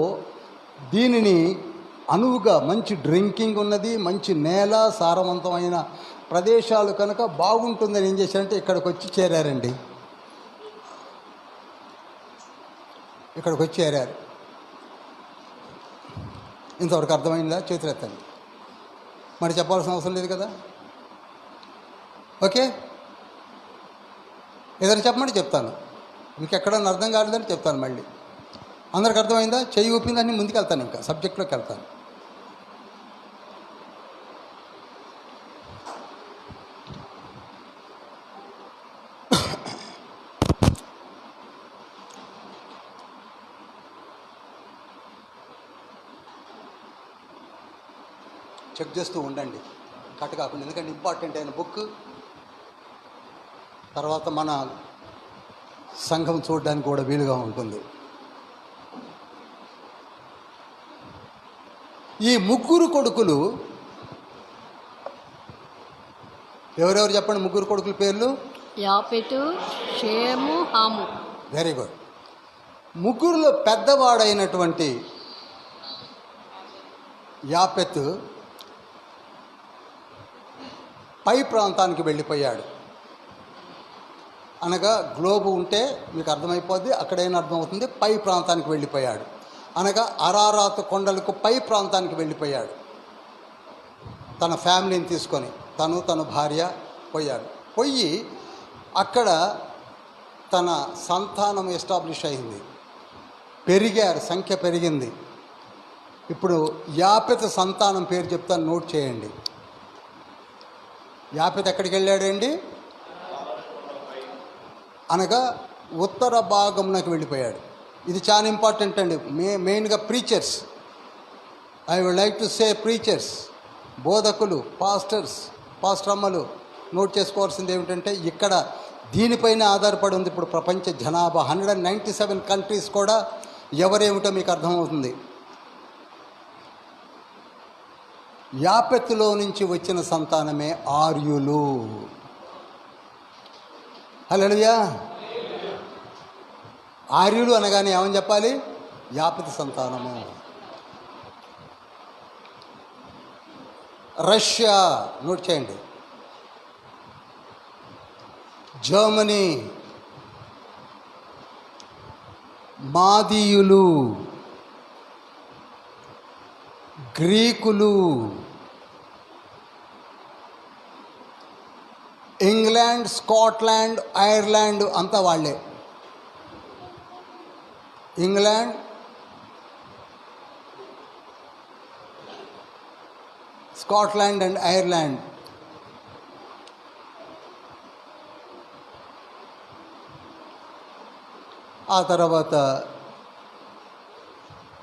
దీనిని అనువుగా మంచి డ్రింకింగ్ ఉన్నది, మంచి నేల, సారవంతమైన ప్రదేశాలు కనుక బాగుంటుందని ఏం చేశారంటే ఇక్కడికి వచ్చి చేరారండి. ఇక్కడికి వచ్చి చేరారు. ఇంతవరకు అర్థమైందా? చేతులెత్తండి. మరి చెప్పాల్సిన అవసరం లేదు కదా. ఓకే, ఏదైనా చెప్పమంటే చెప్తాను. మీకు ఎక్కడన్నా అర్థం కాలేదని చెప్తాను. మళ్ళీ అందరికి అర్థమైందా? చెయ్యి ఊపిందని ముందుకు వెళ్తాను, ఇంకా సబ్జెక్ట్లోకి వెళ్తాను. చెక్ చేస్తూ ఉండండి, కట్ కాకుండా. ఎందుకంటే ఇంపార్టెంట్ అయిన బుక్, తర్వాత మన సంఘం చూడడానికి కూడా వీలుగా ఉంటుంది. ఈ ముగ్గురు కొడుకులు ఎవరెవరు చెప్పండి? ముగ్గురు కొడుకుల పేర్లు యాపెతు, షేము, హాము. Very good. ముగ్గురులో పెద్దవాడైనటువంటి యాపెతు పై ప్రాంతానికి వెళ్ళిపోయాడు. అనగా గ్లోబు ఉంటే మీకు అర్థమైపోద్ది, అక్కడైనా అర్థమవుతుంది. పై ప్రాంతానికి వెళ్ళిపోయాడు అనగా అరారాతు కొండలకు పై ప్రాంతానికి వెళ్ళిపోయాడు. తన ఫ్యామిలీని తీసుకొని తన భార్య పోయాడు. పోయి అక్కడ తన సంతానం ఎస్టాబ్లిష్ అయింది, పెరిగారు, సంఖ్య పెరిగింది. ఇప్పుడు యాపెతు సంతానం పేరు చెప్తాను, నోట్ చేయండి. యాపెతు ఎక్కడికి వెళ్ళాడండి? అనగా ఉత్తర భాగంలోకి వెళ్ళిపోయాడు. ఇది చాలా ఇంపార్టెంట్ అండి. మెయిన్గా preachers, I would like to say preachers, బోధకులు, పాస్టరమ్మలు నోట్ చేసుకోవాల్సింది ఏమిటంటే ఇక్కడ దీనిపైన ఆధారపడి ఉంది ఇప్పుడు ప్రపంచ జనాభా. 197 కంట్రీస్ కూడా ఎవరేమిటో మీకు అర్థమవుతుంది. యాపెతులో నుంచి వచ్చిన సంతానమే ఆర్యులు. హల్లెలూయా. ఆర్యులు అనగానే ఏమని చెప్పాలి? యాపెతు సంతానము. రష్యా నోట్ చేయండి, జర్మనీ, మాదీయులు, గ్రీకులు, ఇంగ్లాండ్, స్కాట్లాండ్, ఐర్లాండ్ అంతా వాళ్ళే. England, Scotland and Ireland. ఆ తర్వాత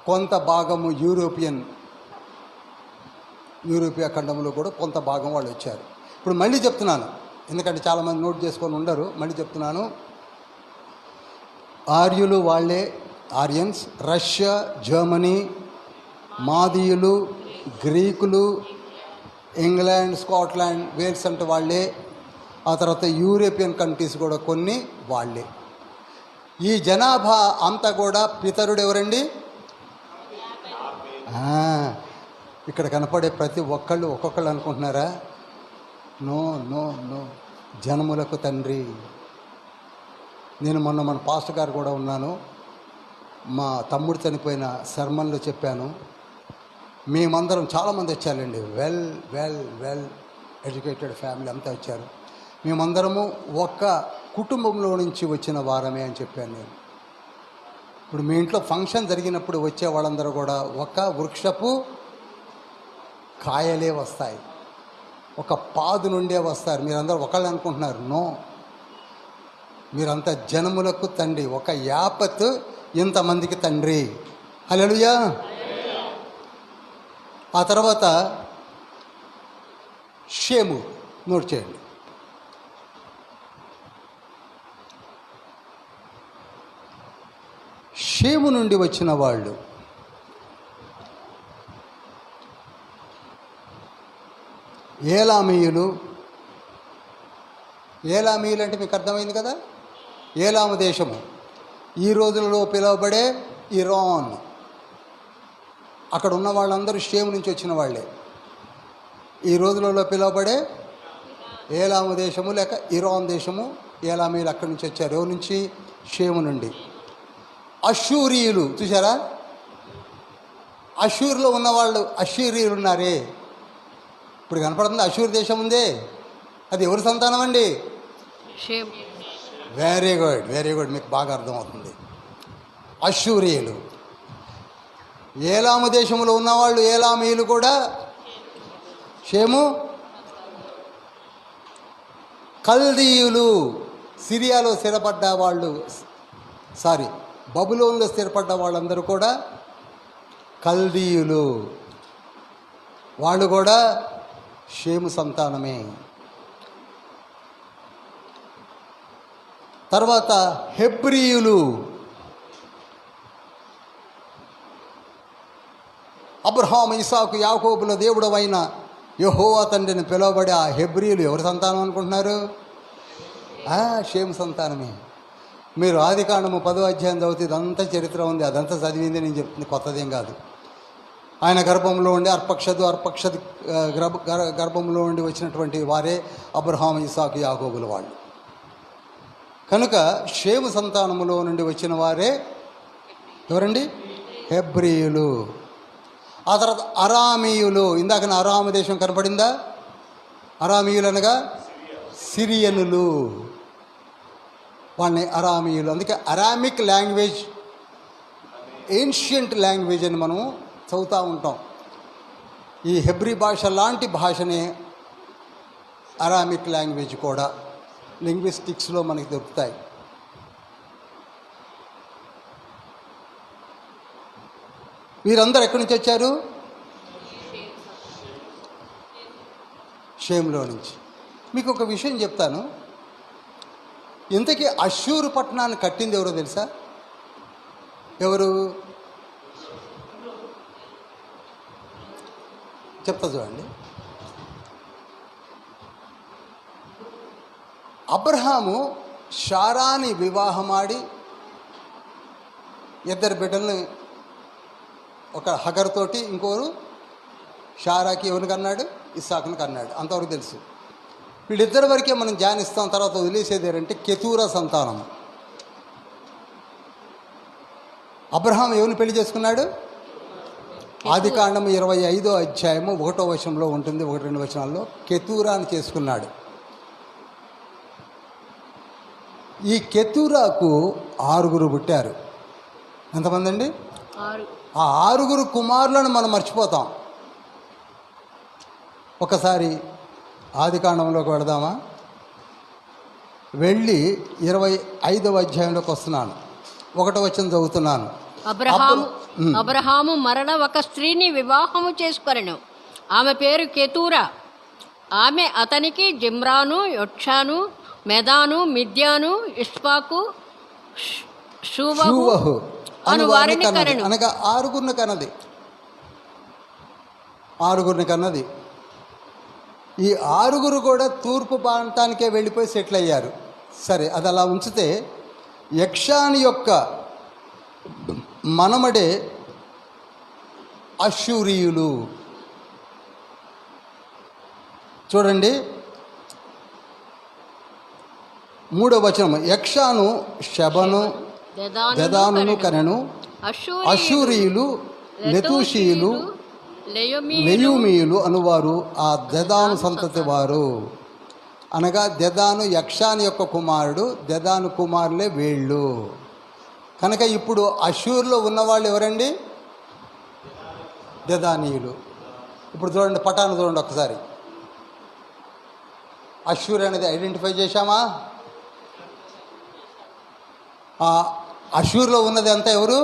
కొంత భాగము యూరోపియా ఖండంలో కూడా కొంత భాగం వాళ్ళు వచ్చారు. ఇప్పుడు మళ్ళీ చెప్తున్నాను, ఎందుకంటే చాలామంది నోట్ చేసుకొని ఉండరు. మళ్ళీ చెప్తున్నాను, ఆర్యులు వాళ్ళే, ఆర్యన్స్. రష్యా, జర్మనీ, మాదీయులు, గ్రీకులు, ఇంగ్లాండ్, స్కాట్లాండ్, వేల్స్ అంటే వాళ్ళే. ఆ తర్వాత యూరోపియన్ కంట్రీస్ కూడా కొన్ని వాళ్ళే. ఈ జనాభా అంతా కూడా పితరుడు ఎవరండి? ఇక్కడ కనపడే ప్రతి ఒక్కొక్కళ్ళు అనుకుంటున్నారా? నో నో నో, జనములకు తండ్రి. నేను మొన్న మన పాస్టర్ గారు కూడా ఉన్నాను, మా తమ్ముడు చనిపోయిన శర్మన్లో చెప్పాను. మేమందరం చాలామంది వచ్చారండి, well well well educated family అంతా వచ్చారు. మేమందరము ఒక్క కుటుంబంలో నుంచి వచ్చిన వారమే అని చెప్పాను నేను. ఇప్పుడు మీ ఇంట్లో ఫంక్షన్ జరిగినప్పుడు వచ్చే వాళ్ళందరూ కూడా ఒక వృక్షపు కాయలే వస్తాయి, ఒక పాదు నుండే వస్తారు. మీరందరూ ఒకళ్ళు అనుకుంటున్నారు, నో, మీరంతా జనములకు తండ్రి, ఒక యాపత్ ఇంతమందికి తండ్రి. హల్లెలూయా. ఆ తర్వాత షేము నోట్ చేయండి. షేము నుండి వచ్చిన వాళ్ళు ఏలామీయులు. ఏలామీయులు అంటే మీకు అర్థమైంది కదా, ఏలాము దేశము, ఈ రోజులలో పిలువబడే ఇరాన్. అక్కడ ఉన్న వాళ్ళందరూ షేము నుంచి వచ్చిన వాళ్ళే. ఈ రోజులలో పిలువబడే ఏలాము దేశము లేక ఇరాన్ దేశము, ఏలామీయులు అక్కడి నుంచి వచ్చారు. ఎవరి నుంచి? షేము నుండి. అషూరీయులు చూసారా, అషూర్లో ఉన్నవాళ్ళు అషూరీయులు ఉన్నారే. ఇప్పుడు కనపడుతుంది అషూర్ దేశం ఉందే, అది ఎవరి సంతానం అండి? వెరీ గుడ్, వెరీ గుడ్, మీకు బాగా అర్థమవుతుంది. అషూరీయులు. ఏలాము దేశంలో ఉన్నవాళ్ళు ఏలామీయులు కూడా షేము. కల్దీయులు, సిరియాలో స్థిరపడ్డ వాళ్ళు, బబులోన్లో స్థిరపడ్డ వాళ్ళందరూ కూడా కల్దీయులు, వాళ్ళు కూడా షేము సంతానమే. తర్వాత హెబ్రీయులు, అబ్రహాము, ఇసాకు, యాకోబుల దేవుడు అయిన యెహోవా తండ్రిని పిలువబడే ఆ హెబ్రీయులు ఎవరి సంతానం అనుకుంటున్నారు? షేము సంతానమే. మీరు ఆదికాండము 10వ అధ్యాయం చదివితే ఇదంతా చరిత్ర ఉంది, అదంతా చదివింది నేను చెప్తుంది, కొత్తదేం కాదు. ఆయన గర్భంలో ఉండి అర్పక్షదు గర్భంలో ఉండి వచ్చినటువంటి వారే అబ్రహాము, ఇసాకు, యాకోబుల వాళ్ళు. కనుక షేము సంతానములో నుండి వచ్చిన వారే ఎవరండి? హెబ్రీయులు. ఆ తర్వాత అరామీయులు. ఇందాక అరాము దేశం కనపడిందా? అరామీయులు అనగా సిరియనులు, వాళ్ళని అరామీయులు. అందుకే అరామిక్ లాంగ్వేజ్ ఏన్షియంట్ లాంగ్వేజ్ అని మనం చదువుతూ ఉంటాం. ఈ హెబ్రీ భాష లాంటి భాషనే అరామిక్ లాంగ్వేజ్ కూడా లింగ్విస్టిక్స్లో మనకి దొరుకుతాయి. వీరందరూ ఎక్కడి నుంచి వచ్చారు? షేమ్లో నుంచి. మీకు ఒక విషయం చెప్తాను. ఇంతకీ అషూరు పట్టణాన్ని కట్టింది ఎవరో తెలుసా? ఎవరు చెప్తా చూడండి. అబ్రహాము షారాని వివాహమాడి ఇద్దరు బిడ్డల్ని, ఒక హగర్తోటి, ఇంకోరు షారాకి ఎవరిని కన్నాడు? ఇస్సాకుని కన్నాడు. అంతవరకు తెలుసు. వీళ్ళిద్దరి వరకే మనం ధ్యానిస్తాం. తర్వాత వదిలేసేది ఏంటంటే కెతూరా సంతానం. అబ్రహాం ఎవరిని పెళ్లి చేసుకున్నాడు? ఆదికాండము 25వ అధ్యాయము 1వ వచనంలో ఉంటుంది, 1-2 వచనాల్లో కెతూరాని చేసుకున్నాడు. ఈ కెతూరాకు 6 పుట్టారు. ఎంతమంది అండి? 6. ఆ 6 కుమారులను మనం మర్చిపోతాం. ఒకసారి ఆదికాండంలోకి వెళదామా? వెళ్ళి 25వ అధ్యాయంలోకి వస్తున్నాను. 1వ వచనం చదువుతున్నాను. అబ్రహాము మరల ఒక స్త్రీని వివాహము చేసుకొనెను. ఆమె పేరు కెతూరా. ఆమె అతనికి జిమ్రాను, యొక్షాను, మెదాను, మిద్యాను, ఇష్పాకు, షూవహు అను వారిని కనెను. అనగా 6 కన్నది. 6 కన్నది. ఈ 6 కూడా తూర్పు ప్రాంతానికే వెళ్ళిపోయి సెటిల్ అయ్యారు. సరే, అది అలా ఉంచితే యక్షాని యొక్క మనమడే అషూరీయులు. చూడండి 3వ వచనం. యక్షాను షబను దెదానును కనెను. అషూరీయులు, లెతూషీయులు, లెయుమీయులు, లెయుమీయులు అనువారు ఆ దెదాను సంతతి వారు. అనగా దెదాను యక్షాని యొక్క కుమారుడు, దెదాను కుమారులే వీళ్ళు. కనుక ఇప్పుడు అషూర్లో ఉన్నవాళ్ళు ఎవరండి? దెదానీయులు. ఇప్పుడు చూడండి, పటాను చూడండి ఒకసారి. అషూర్ అనేది ఐడెంటిఫై చేశామా? అషూర్లో ఉన్నది అంతా ఎవరు?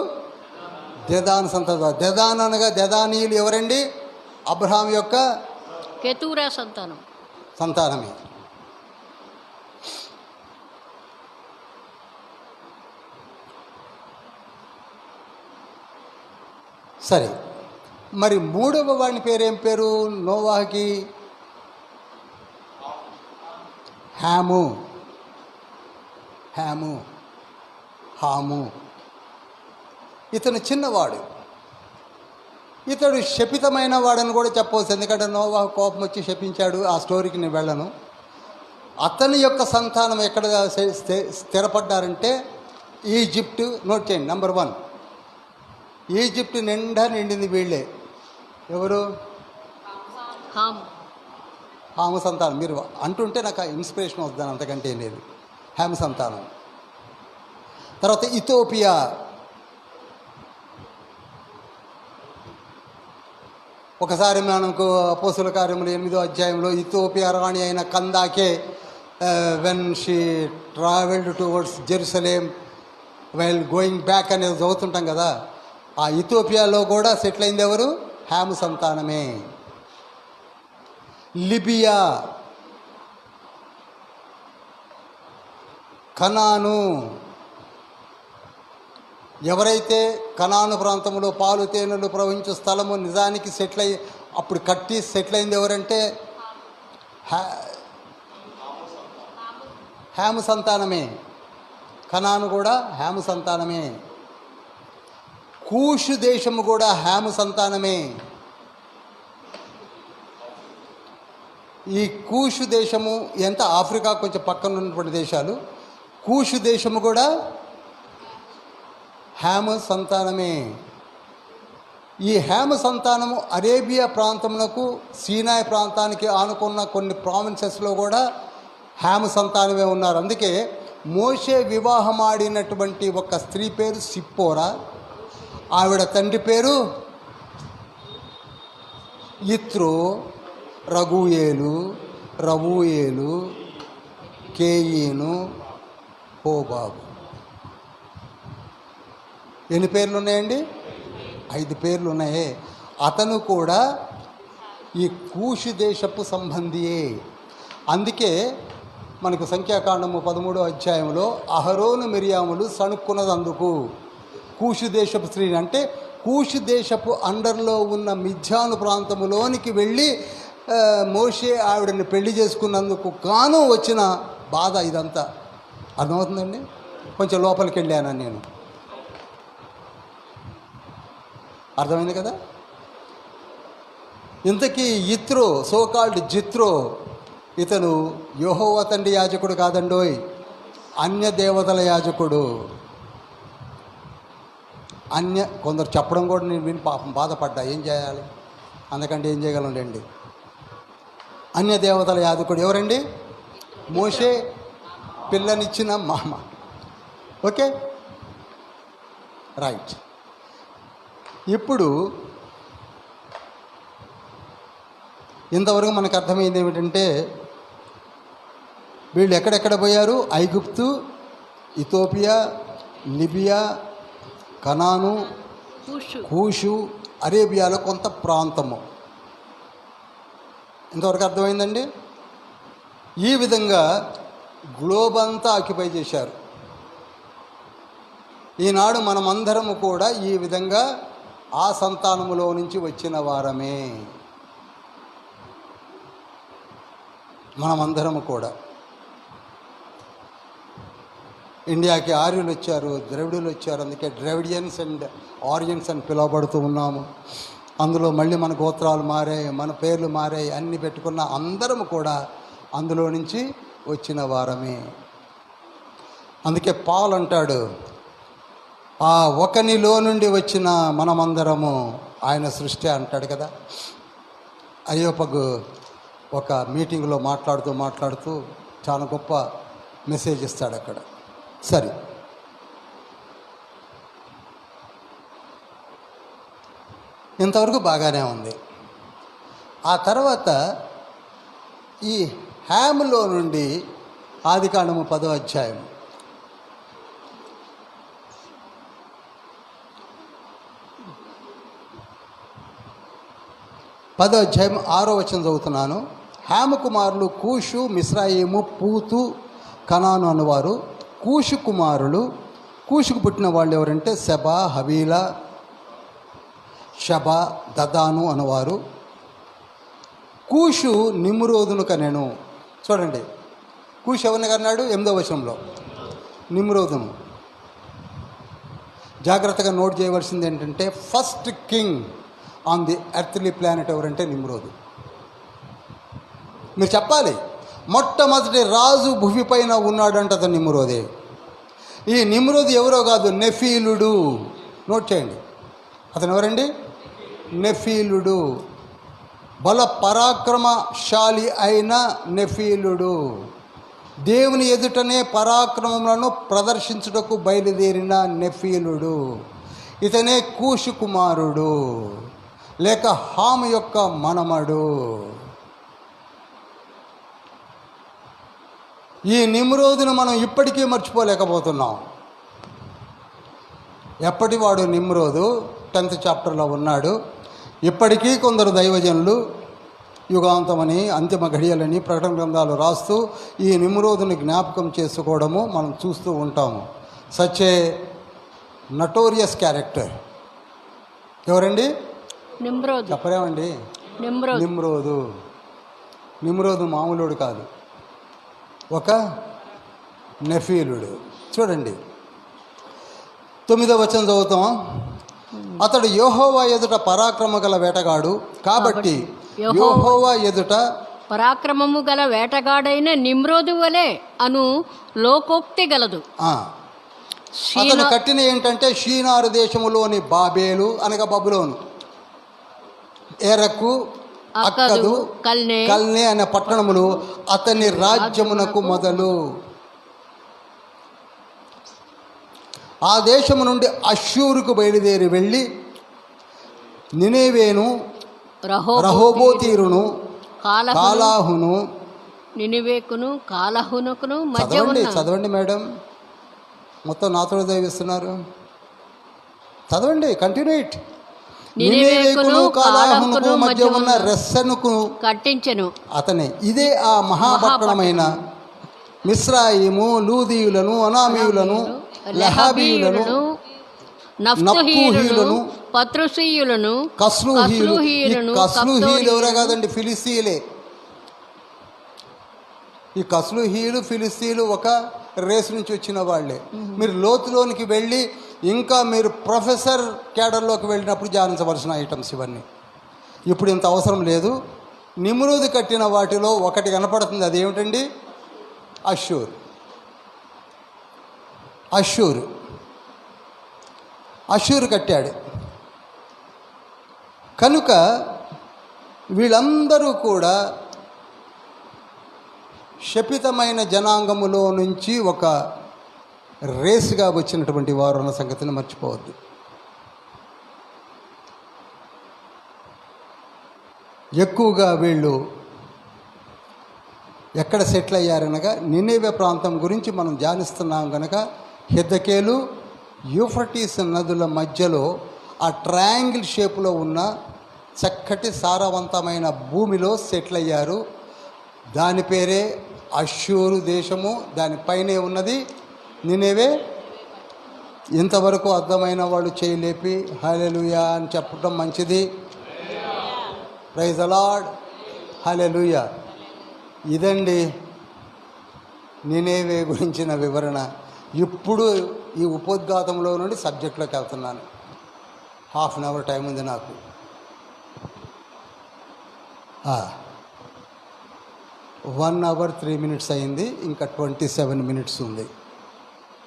దెదాను సంతతి. దెదాను అనగా దెదానీయులు ఎవరండి? అబ్రహాం యొక్క కెతూరా సంతానమే. సరే, మరి మూడవ వాడిని పేరేం పేరు నోవాహుకి? హాము. ఇతను చిన్నవాడు. ఇతడు శపితమైన వాడని కూడా చెప్పవచ్చు, ఎందుకంటే నోవాహు కోపం వచ్చి శపించాడు. ఆ స్టోరీకి నేను వెళ్ళను. అతని యొక్క సంతానం ఎక్కడ స్థిరపడ్డారంటే ఈజిప్ట్. నోట్ చేయండి, నెంబర్ 1. ఈజిప్ట్ నిండా నిండింది వీళ్ళే. ఎవరు? హాము సంతానం. మీరు అంటుంటే నాకు ఇన్స్పిరేషన్ వద్దాను, అంతకంటే లేదు. హాము సంతానం. తర్వాత ఇథియోపియా. ఒకసారి మనకు అపోస్తుల కార్యములు 8వ అధ్యాయంలో ఇథియోపియా రాణి అయిన కందాకే when she travelled towards Jerusalem while going back అనేది చదువుతుంటాం కదా. ఆ ఇథియోపియాలో కూడా సెటిల్ అయింది ఎవరు? హాము సంతానమే. లిబియా, కనాను. ఎవరైతే కనాను ప్రాంతంలో పాలు తేనెలు ప్రవహించే స్థలము నిజానికి అప్పుడు కట్టి సెటిల్ అయింది ఎవరంటే హాము సంతానమే. కనాను కూడా హాము సంతానమే. కూషు దేశము కూడా హాము సంతానమే. ఈ కూషు దేశము ఎంత ఆఫ్రికా కొంచెం పక్కన ఉన్నటువంటి దేశాలు. కూషు దేశము కూడా హాము సంతానమే. ఈ హాము సంతానము అరేబియా ప్రాంతమునకు, సీనాయి ప్రాంతానికి ఆనుకున్న కొన్ని ప్రావిన్సెస్లో కూడా హాము సంతానమే ఉన్నారు. అందుకే మోషే వివాహమాడినటువంటి ఒక స్త్రీ పేరు సిప్పోరా. ఆవిడ తండ్రి పేరు ఇత్రో, రవూయేలు, కేయీను, హోబాబు. ఎన్ని పేర్లు ఉన్నాయండి? 5 పేర్లు ఉన్నాయే. అతను కూడా ఈ కూషు దేశపు సంబంధియే. అందుకే మనకు సంఖ్యాకాండము 13వ అధ్యాయంలో అహరోను మిరియాములు సణుక్కున్నదందుకు కూషు దేశపు స్త్రీని, అంటే కూషు దేశపు అండర్లో ఉన్న మిథ్యాను ప్రాంతములోనికి వెళ్ళి మోషే ఆవిడని పెళ్లి చేసుకున్నందుకు గాను వచ్చిన బాధ ఇదంతా. అర్థమవుతుందండి? కొంచెం లోపలికి వెళ్ళాను నేను. అర్థమైంది కదా? ఇంతకీ ఇత్రో, సోకాల్డ్ జిత్రో, ఇతను యెహోవా తండ్రి యాజకుడు కాదండోయ్, అన్య దేవతల యాజకుడు. కొందరు చెప్పడం కూడా నేను విని పాపం బాధపడ్డా. ఏం చేయాలి? అందుకంటే ఏం చేయగలండి. అన్య దేవతల యాజకుడు ఎవరండి? మోషే పిల్లనిచ్చిన మామ. Okay, right. ఇప్పుడు ఇంతవరకు మనకు అర్థమైంది ఏమిటంటే వీళ్ళు ఎక్కడెక్కడ పోయారు? ఐగుప్తు, ఇథియోపియా, లిబియా, కనాను, కూషు, అరేబియాలో కొంత ప్రాంతము. ఇంతవరకు అర్థమైందండి. ఈ విధంగా గ్లోబ్ అంతా ఆక్యుపై చేశారు. ఈనాడు మనమందరము కూడా ఈ విధంగా ఆ సంతానములో నుంచి వచ్చిన వారమే. మనమందరము కూడా ఇండియాకి ఆర్యులు వచ్చారు, ద్రవిడులు వచ్చారు. అందుకే ద్రవిడియన్స్ అండ్ ఆరియన్స్ అని పిలువబడుతూ ఉన్నాము. అందులో మళ్ళీ మన గోత్రాలు మారాయి, మన పేర్లు మారాయి, అన్నీ పెట్టుకున్న అందరము కూడా అందులో నుంచి వచ్చిన వారమే. అందుకే పాల్ అంటాడు, ఆ ఒకనిలో నుండి వచ్చిన మనమందరము ఆయన సృష్టి అంటాడు కదా. అయ్యోపగు ఒక మీటింగ్లో మాట్లాడుతూ చాలా గొప్ప మెసేజ్ ఇస్తాడు అక్కడ. సరే, ఇంతవరకు బాగానే ఉంది. ఆ తర్వాత ఈ హ్యామ్లో నుండి ఆదికాండము 10వ అధ్యాయం పదో అధ్యాయం 6వ వచనం చదువుతున్నాను. హాము కుమారులు కూషు, మిస్రాయిము, పూతు, కనాను అనువారు. కూషు కుమారులు, కూషుకు పుట్టిన వాళ్ళు ఎవరంటే సెబా, హవీలా, షబా, దదాను అనువారు. కూషు నిమ్రోదును కనెను. చూడండి, కూషు ఎవరిని కన్నాడు? 8వ వచనంలో నిమ్రోదును. జాగ్రత్తగా నోట్ చేయవలసింది ఏంటంటే first king on the earthly planet ఎవరంటే నిమ్రోదు. మీరు చెప్పాలి, మొట్టమొదటి రాజు భూమిపైన ఉన్నాడంట అతను నిమ్రోదే. ఈ నిమ్రోదు ఎవరో కాదు, నెఫీలుడు. నోట్ చేయండి, అతను ఎవరండి? నెఫీలుడు. బల పరాక్రమశాలి అయిన నెఫీలుడు. దేవుని ఎదుటనే పరాక్రమములను ప్రదర్శించుటకు బయలుదేరిన నెఫీలుడు. ఇతనే కూషు కుమారుడు లేక హాము యొక్క మనమడు. ఈ నిమ్రోదును మనం ఇప్పటికీ మర్చిపోలేకపోతున్నాం. ఎప్పటివాడు నిమ్రోదు 10th చాప్టర్లో ఉన్నాడు. ఇప్పటికీ కొందరు దైవజనులు యుగాంతమని, అంతిమ ఘడియలని ప్రకటన గ్రంథాలు రాస్తూ ఈ నిమ్రోదుని జ్ఞాపకం చేసుకోవడము మనం చూస్తూ ఉంటాము. Such a notorious character. ఎవరండి? నిమ్రోదు. చెప్పరేమండి? నిమ్రోదు మామూలుడు కాదు, ఒక నెఫీలుడు. చూడండి 9వ వచనం చదువుతాం. అతడు యెహోవా ఎదుట పరాక్రమ గల వేటగాడు కాబట్టి యెహోవా ఎదుట పరాక్రమము గల వేటగాడైన నిమ్రోదు వలె అను లోకోక్తి గలదు. అతను కట్టిన ఏంటంటే షీనారు దేశములోని బాబేలు అనగా బబులోను, ఎరకు, అక్కదు, కల్నే అనే పట్టణములు అతని రాజ్యమునకు మొదలు. ఆ దేశము నుండి అష్షూరుకు బయలుదేరి వెళ్ళి నినేవేను, రహోబోతీరును, కాలాహును, నినివేకును కాలాహునుకును మధ్య చదవండి మేడం, మొత్తం నాతో దయవిస్తున్నారు. చదవండి, కంటిన్యూ ఇట్. నినివేకును కాలాహునుకు మధ్య ఉన్న రెస్సనుకు కట్టించెను అతనే. ఇదే ఆ మహాపట్టణమైన మిస్రాయిము, లూదీయులను, అనామీయులను, లెహాబీయులను, నఫ్తుహీయులను, పత్రుసీయులను, కస్లూహీయులను. కస్లూహీయులు ఎవరో కాదండి, ఫిలిస్తీయులే. ఈ కస్లూహీయులు, ఫిలిస్తీయులు ఒక రేసు నుంచి వచ్చిన వాళ్ళే. మీరు లోతులోనికి వెళ్ళి ఇంకా మీరు ప్రొఫెసర్ క్యాడర్లోకి వెళ్ళినప్పుడు ధ్యానించవలసిన ఐటమ్స్ ఇవన్నీ. ఇప్పుడు ఇంత అవసరం లేదు. నిమ్రోదు కట్టిన వాటిలో ఒకటి కనపడుతుంది, అదేమిటండి? అష్షూరు కట్టాడు. కనుక వీళ్ళందరూ కూడా శపితమైన జనాంగములో నుంచి ఒక రేసుగా వచ్చినటువంటి వారు అన్న సంగతిని మర్చిపోవద్దు. ఎక్కువగా వీళ్ళు ఎక్కడ సెటిల్ అయ్యారనగా నినేవే ప్రాంతం గురించి మనం ధ్యానిస్తున్నాం కనుక హెద్దకేలు, యూఫ్రటీస్ నదుల మధ్యలో ఆ ట్రయాంగిల్ షేప్లో ఉన్న చక్కటి సారవంతమైన భూమిలో సెటిల్ అయ్యారు. దాని పేరే అష్షూరు దేశము. దానిపైనే ఉన్నది నినేవే. ఇంతవరకు అర్థమైన వాళ్ళు చేయలేపి హల్లెలూయా అని చెప్పడం మంచిది. ప్రైజ్ ద లార్డ్, హల్లెలూయా. ఇదండి నినేవే గురించిన వివరణ. ఇప్పుడు ఈ ఉపోద్ఘాతంలో నుండి సబ్జెక్ట్లోకి వెళ్తున్నాను. 1/2 అవర్ టైం ఉంది నాకు. 1 hour 3 minutes అయింది, ఇంకా 27 minutes ఉంది.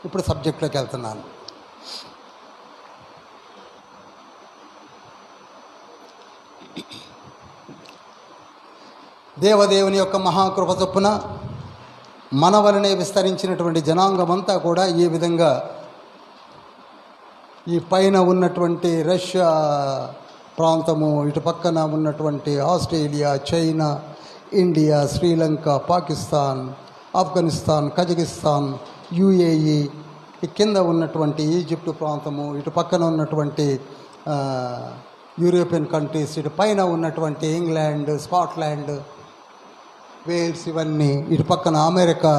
ఇప్పుడు సబ్జెక్ట్లోకి వెళ్తున్నాను. దేవదేవుని యొక్క మహాకృప చొప్పున మన వలనే విస్తరించినటువంటి జనాంగమంతా కూడా ఈ విధంగా ఈ పైన ఉన్నటువంటి రష్యా ప్రాంతము, ఇటు పక్కన ఉన్నటువంటి Australia, China, India, Sri Lanka, Pakistan, Afghanistan, Kazakhstan, UAE, ఈ కింద ఉన్నటువంటి ఈజిప్టు ప్రాంతము, ఇటు పక్కన ఉన్నటువంటి యూరోపియన్ కంట్రీస్, ఇటు పైన ఉన్నటువంటి ఇంగ్లాండ్, స్కాట్లాండ్, వేల్స్, ఇవన్నీ, ఇటు పక్కన అమెరికా,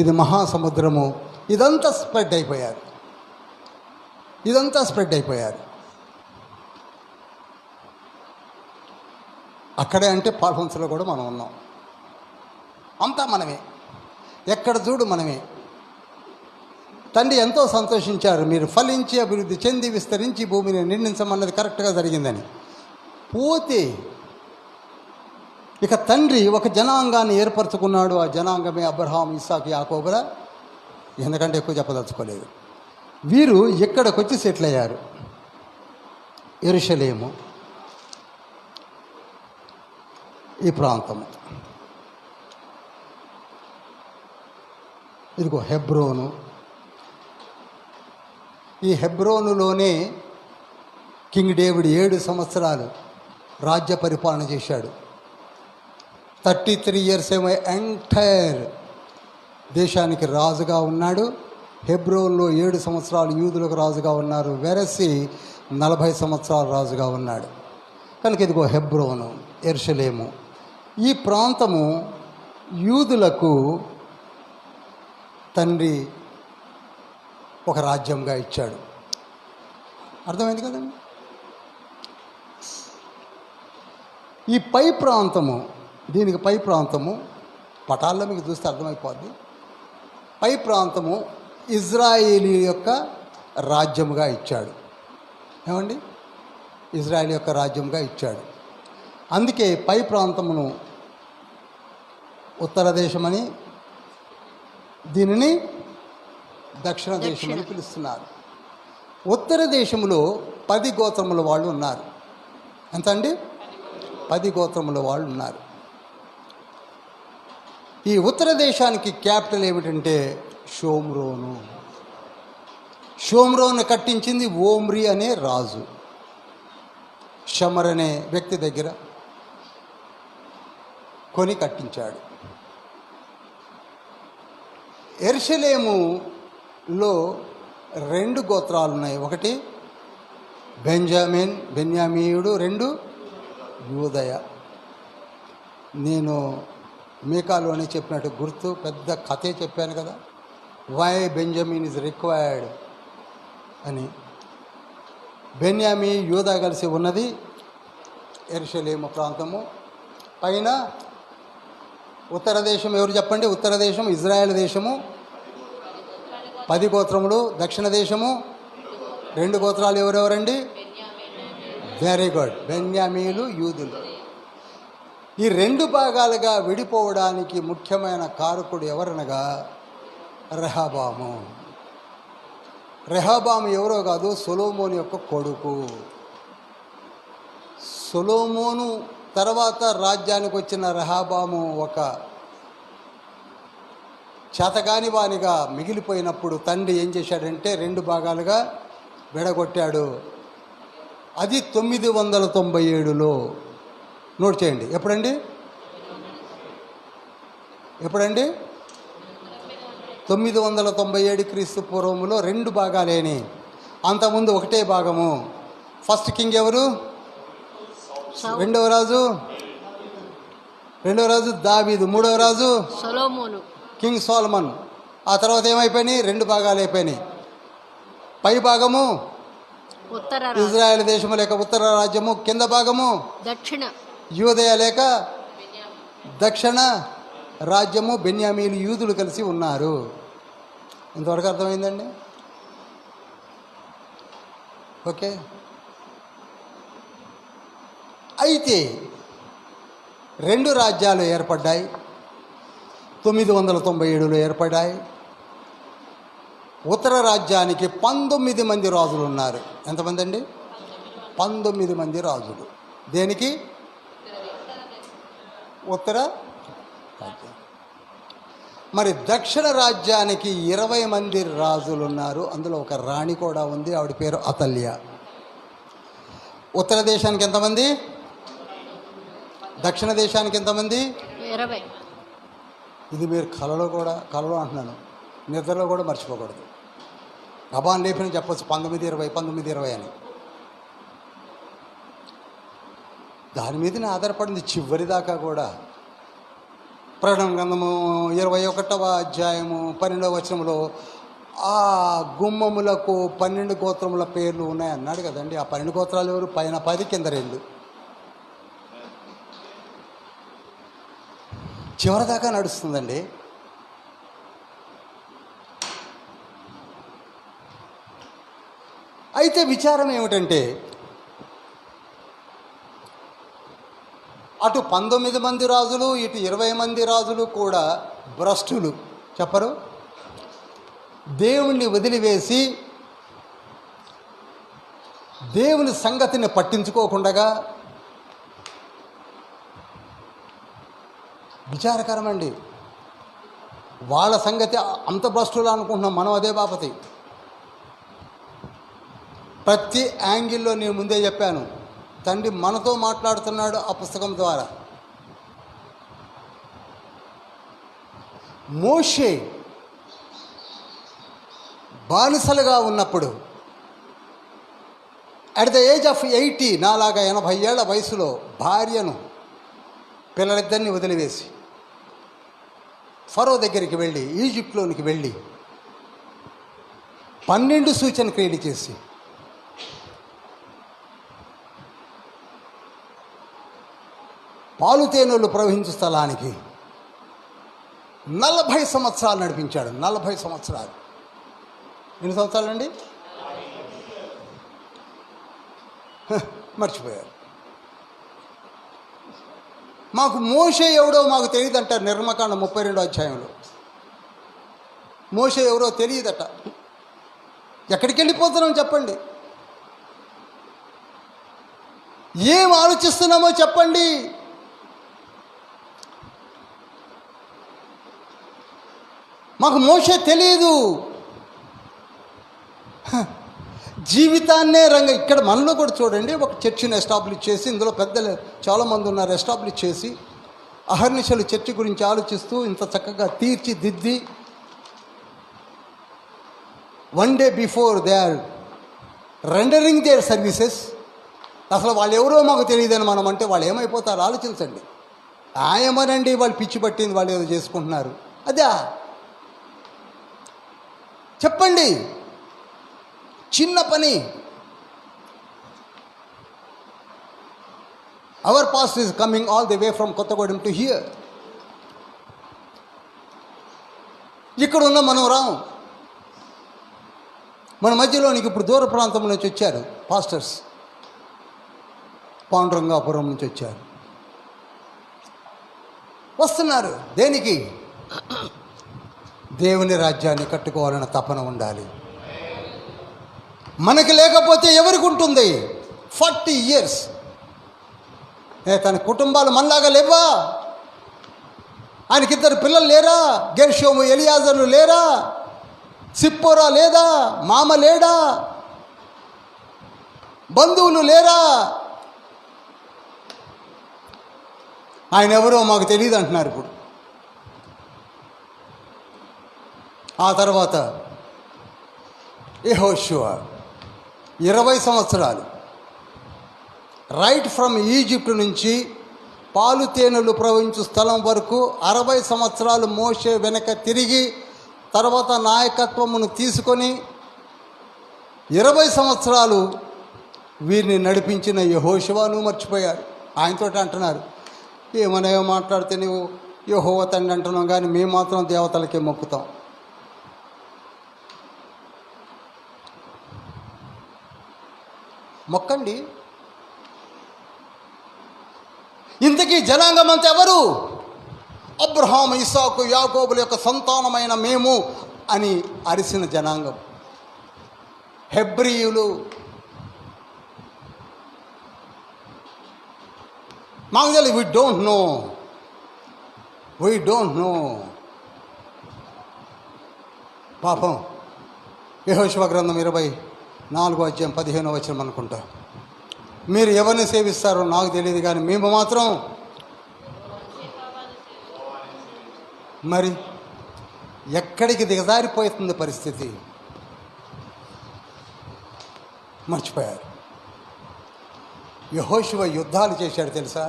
ఇది మహాసముద్రము, ఇదంతా స్ప్రెడ్ అయిపోయారు. అక్కడే అంటే పాల్ఫోన్స్లో కూడా మనం ఉన్నాం. అంతా మనమే, ఎక్కడ చూడు మనమే. తండ్రి ఎంతో సంతోషించారు, మీరు ఫలించి అభివృద్ధి చెంది విస్తరించి భూమిని నిండించమన్నది కరెక్ట్గా జరిగిందని. పోతే ఇక తండ్రి ఒక జనాంగాన్ని ఏర్పరచుకున్నాడు. ఆ జనాంగమే అబ్రహాం, ఇస్సాకు, యాకోబుల. ఎందుకంటే ఎక్కువ చెప్పదలుచుకోలేదు. వీరు ఎక్కడికి వచ్చి సెటిల్ అయ్యారు. యెరూషలేము ఈ ప్రాంతము, ఇదిగో హెబ్రోను. ఈ హెబ్రోనులోనే కింగ్ డేవిడ్ 7 సంవత్సరాలు రాజ్య పరిపాలన చేశాడు. 33 years ఏమో ఎంటైర్ దేశానికి రాజుగా ఉన్నాడు. హెబ్రోన్లో 7 సంవత్సరాలు యూదులకు రాజుగా ఉన్నారు. వెరసి 40 సంవత్సరాలు రాజుగా ఉన్నాడు. కనుక ఇదిగో హెబ్రోను, యెరూషలేము, ఈ ప్రాంతము యూదులకు తండ్రి ఒక రాజ్యంగా ఇచ్చాడు. అర్థమైంది కదండి. ఈ పై ప్రాంతము, దీనికి పై ప్రాంతము పటాల్లో మీకు చూస్తే అర్థమైపోద్ది. పై ప్రాంతము ఇజ్రాయేలీ యొక్క రాజ్యముగా ఇచ్చాడు. ఏమండి, ఇజ్రాయేల్ యొక్క రాజ్యంగా ఇచ్చాడు. అందుకే పై ప్రాంతమును ఉత్తర దేశమని, దీనిని దక్షిణ దేశమని పిలుస్తున్నారు. ఉత్తర దేశంలో 10 గోత్రముల వాళ్ళు ఉన్నారు. ఎంత అండి? 10 గోత్రముల వాళ్ళు ఉన్నారు. ఈ ఉత్తర దేశానికి క్యాపిటల్ ఏమిటంటే షోమ్రోను. షోమ్రోను కట్టించింది ఓమ్రి అనే రాజు. షమర్ అనే వ్యక్తి దగ్గర కొని కట్టించాడు. యెరూషలేములో 2 గోత్రాలు ఉన్నాయి. ఒకటి బెన్యామీయుడు, 2 యూదయ. నేను మీకాలో అని చెప్పినట్టు గుర్తు, పెద్ద కథే చెప్పాను కదా, వై బెంజమిన్ ఇస్ రిక్వైర్డ్ అని. బెన్యామీ, యూదా కలిసి ఉన్నది యెరూషలేము ప్రాంతము. పైన ఉత్తర దేశం ఎవరు చెప్పండి? ఉత్తర దేశం ఇజ్రాయెల్ దేశము, 10 గోత్రములు. దక్షిణ దేశము 2 గోత్రాలు ఎవరెవరండి? వెరీ గుడ్, బెన్యామీలు, యూదులు. ఈ 2 భాగాలుగా విడిపోవడానికి ముఖ్యమైన కారకుడు ఎవరనగా రెహబాము. రెహబాము ఎవరో కాదు, సొలొమోను యొక్క కొడుకు. సొలొమోను తర్వాత రాజ్యానికి వచ్చిన రెహబాము ఒక చేతగాని వానిగా మిగిలిపోయినప్పుడు తండ్రి ఏం చేశాడంటే 2 భాగాలుగా విడగొట్టాడు. అది 997లో. నోట్ చేయండి. ఎప్పుడండి? 997 క్రీస్తు పూర్వములో 2 భాగాలేని. అంతకుముందు ఒకటే భాగము. ఫస్ట్ కింగ్ ఎవరు? రెండవ రాజు దావీదు. మూడవ రాజు సొలొమోను, కింగ్ సోలమన్. ఆ తర్వాత ఏమైపోయినాయి? 2 భాగాలు అయిపోయినాయి. పై భాగము ఉత్తర ఇజ్రాయెల్ దేశము లేక ఉత్తర రాజ్యము, కింద భాగము దక్షిణ యూదయ లేక దక్షిణ రాజ్యము. బెన్యామీలు, యూదులు కలిసి ఉన్నారు. ఇంతవరకు అర్థమైందండి? ఓకే. అయితే 2 రాజ్యాలు ఏర్పడ్డాయి. 997లో ఏర్పడ్డాయి. ఉత్తర రాజ్యానికి 19 మంది రాజులు ఉన్నారు. ఎంతమంది అండి? 19 మంది రాజులు. దేనికి? ఉత్తర రాజ్యం. మరి దక్షిణ రాజ్యానికి 20 మంది రాజులు ఉన్నారు. అందులో ఒక రాణి కూడా ఉంది, ఆవిడ పేరు అతల్య. ఉత్తర దేశానికి ఎంతమంది? దక్షిణ దేశానికి ఎంతమంది? 20. ఇది మీరు కలలో అంటున్నాను, నిద్రలో కూడా మర్చిపోకూడదు. గబాన్ లేపిన చెప్పచ్చు 19-20 అని. దాని మీదనే ఆధారపడింది చివరి దాకా కూడా. ప్రకటన గ్రంథము 21వ అధ్యాయము 12వ వచనంలో ఆ గుమ్మములకు 12 గోత్రముల పేర్లు ఉన్నాయన్నాడు కదండి. ఆ 12 గోత్రాలు ఎవరు? పైన 10 కింద 2. చివరి దాకా నడుస్తుందండి. అయితే విచారం ఏమిటంటే, అటు 19 మంది రాజులు, ఇటు 20 మంది రాజులు కూడా భ్రష్టులు. చెప్పరు? దేవుణ్ణి వదిలివేసి దేవుని సంగతిని పట్టించుకోకుండా, విచారకరమండి. వాళ్ళ సంగతి అంత భ్రష్టులు అనుకుంటున్నాం మనం, అదే బాపతి. ప్రతి యాంగిల్లో నేను ముందే చెప్పాను, తండ్రి మనతో మాట్లాడుతున్నాడు ఆ పుస్తకం ద్వారా. మోషే బానిసలుగా ఉన్నప్పుడు అట్ ద ఏజ్ ఆఫ్ 80, నాలాగా 80 ఏళ్ల వయసులో భార్యను, పిల్లలిద్దరిని వదిలివేసి ఫరో దగ్గరికి వెళ్ళి, ఈజిప్ట్లోనికి వెళ్ళి 12 సూచన క్రియలు చేసి పాలుతేనెలు ప్రవహించు స్థలానికి 40 సంవత్సరాలు నడిపించాడు. 40 సంవత్సరాలు. ఎన్ని సంవత్సరాలండి? మర్చిపోయారు. మాకు మోషే ఎవడో మాకు తెలియదంట. నిర్మకాండ 32వ అధ్యాయంలో మోషే ఎవరో తెలియదట. ఎక్కడికి వెళ్ళిపోతున్నాం చెప్పండి? ఏం ఆలోచిస్తున్నామో చెప్పండి? మాకు మోషే తెలియదు. జీవితాన్నే ఇక్కడ మనలో కూడా చూడండి, ఒక చర్చిని ఎస్టాబ్లిష్ చేసి, ఇందులో పెద్దలు చాలామంది ఉన్నారు, ఎస్టాబ్లిష్ చేసి అహర్నిశలు చర్చి గురించి ఆలోచిస్తూ ఇంత చక్కగా తీర్చిదిద్ది, one day before they are rendering their services. అసలు వాళ్ళు ఎవరో మాకు తెలియదని మనం అంటే వాళ్ళు ఏమైపోతారు ఆలోచించండి. ఆయమనండి, వాళ్ళు పిచ్చి పట్టింది, వాళ్ళు ఏదో చేసుకుంటున్నారు. అదా చెప్పండి? చిన్న పని. Our past is coming all the way from Kothagudem to hear. ఇక్కడ ఉన్న మనం రాం. మన మధ్యలోనికి ఇప్పుడు దూర ప్రాంతం నుంచి వచ్చారు పాస్టర్స్, పాండురంగాపురం నుంచి వచ్చారు. వస్తున్నారు దేనికి? దేవుని రాజ్యాన్ని కట్టుకోవాలన్న తపన ఉండాలి. మనకి లేకపోతే ఎవరికి ఉంటుంది? 40 years తన కుటుంబాలు మనలాగా లేవా? ఆయనకిద్దరు పిల్లలు లేరా? గెర్షోము, ఎలియాజర్లు లేరా? సిప్పోరా లేదా? మామ లేడా? బంధువులు లేరా? ఆయన ఎవరో మాకు తెలియదు అంటున్నారు ఇప్పుడు. ఆ తర్వాత యెహోషువ 20 సంవత్సరాలు రైట్ ఫ్రమ్ ఈజిప్ట్ నుంచి పాలుతేనెలు ప్రవహించు స్థలం వరకు 60 సంవత్సరాలు మోషే వెనక తిరిగి, తర్వాత నాయకత్వమును తీసుకొని 20 సంవత్సరాలు వీరిని నడిపించిన యెహోషువను మర్చిపోయారు. ఆయనతో అంటున్నారు, ఏమనేమో మాట్లాడితే నువ్వు యెహోవా తండ్రి అంటున్నావు, కానీ మేము మాత్రం దేవతలకే మొక్కుతాం. మొక్కండి. ఇంతకీ జనాంగం అంతా ఎవరు? అబ్రహాము, ఇస్సాకు, యాకోబుల యొక్క సంతానమైన మేము అని అరిసిన జనాంగం. హెబ్రీయులు. మాకు తెలియదు, వీ డోంట్ నో. పాపం యెహోషువ గ్రంథం 24:15 అనుకుంటా. మీరు ఎవరిని సేవిస్తారో నాకు తెలియదు, కానీ మేము మాత్రం మరి ఎక్కడికి దిగజారిపోతుంది పరిస్థితి. మర్చిపోయారు. యెహోషువ యుద్ధాలు చేశాడు తెలుసా?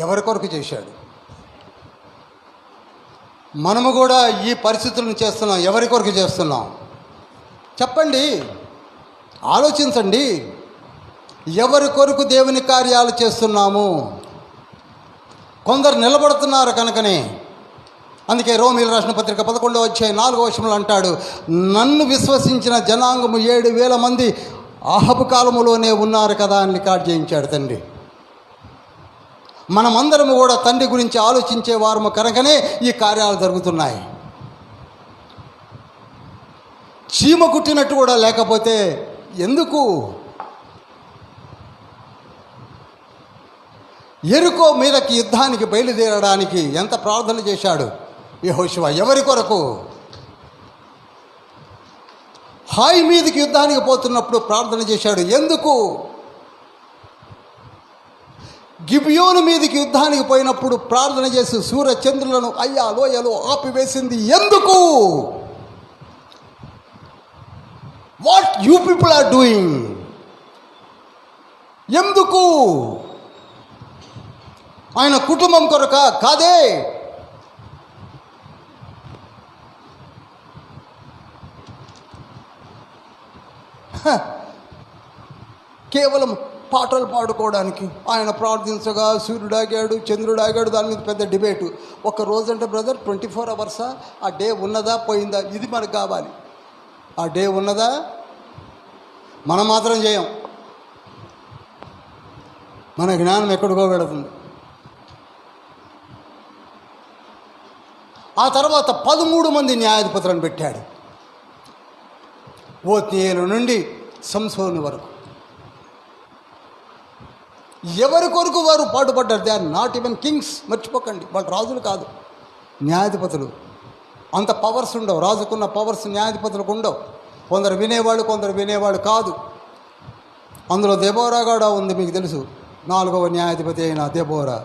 ఎవరి కొరకు చేశాడు? మనము కూడా ఈ పరిస్థితులను చేస్తున్నాం. ఎవరి కొరకు చేస్తున్నాం చెప్పండి, ఆలోచించండి. ఎవరి కొరకు దేవుని కార్యాలు చేస్తున్నాము? కొందరు నిలబడుతున్నారు కనుకనే. అందుకే రోమీయులకు రాసిన పత్రిక 11:4 అంటాడు, నన్ను విశ్వసించిన జనాంగము 7,000 మంది ఆహబు కాలములోనే ఉన్నారు కదా అని రికార్డ్ చేయించాడు తండ్రి. మనమందరము కూడా తండ్రి గురించి ఆలోచించే వారము కనుకనే ఈ కార్యాలు జరుగుతున్నాయి. చీమ కుట్టినట్టు కూడా లేకపోతే ఎందుకు? యెరికో మీదకి యుద్ధానికి బయలుదేరడానికి ఎంత ప్రార్థన చేశాడు యెహోషువ? ఎవరి కొరకు? హాయి మీదకి యుద్ధానికి పోతున్నప్పుడు ప్రార్థన చేశాడు. ఎందుకు? గిబియోను మీదకి యుద్ధానికి పోయినప్పుడు ప్రార్థన చేసి సూర్య చంద్రులను అయ్యా లోయలో ఆపివేసింది ఎందుకు? What you people are doing? ఎందుకు? ఆయన కుటుంబం కొరక కాదే. కేవలం పాటలు పాడుకోవడానికి ఆయన ప్రార్థించగా సూర్యుడాగాడు, చంద్రుడాగాడు. దాని మీద పెద్ద డిబేటు. ఒక రోజు అంటే బ్రదర్ 24 అవర్సా? ఆ డే ఉన్నదా పోయిందా? ఇది మనకు కావాలి. ఆ డే ఉన్నదా? మనం మాత్రం చేయం. మన జ్ఞానం ఎక్కడికో వెళుతుంది. ఆ తర్వాత 13 మంది న్యాయాధిపతులను పెట్టాడు. ఓత్నీయేలు నుండి సంసోను వరకు. ఎవరి కొరకు వారు పాటుపడ్డారు? They are not even kings. మర్చిపోకండి, వాళ్ళు రాజులు కాదు, న్యాయాధిపతులు. అంత పవర్స్ ఉండవు. రాజుకున్న పవర్స్ న్యాయాధిపతులకు ఉండవు. కొందరు వినేవాళ్ళు, కొందరు వినేవాళ్ళు కాదు. అందులో దెబోరా కూడా ఉంది. మీకు తెలుసు, 4వ న్యాయాధిపతి అయిన దెబోరా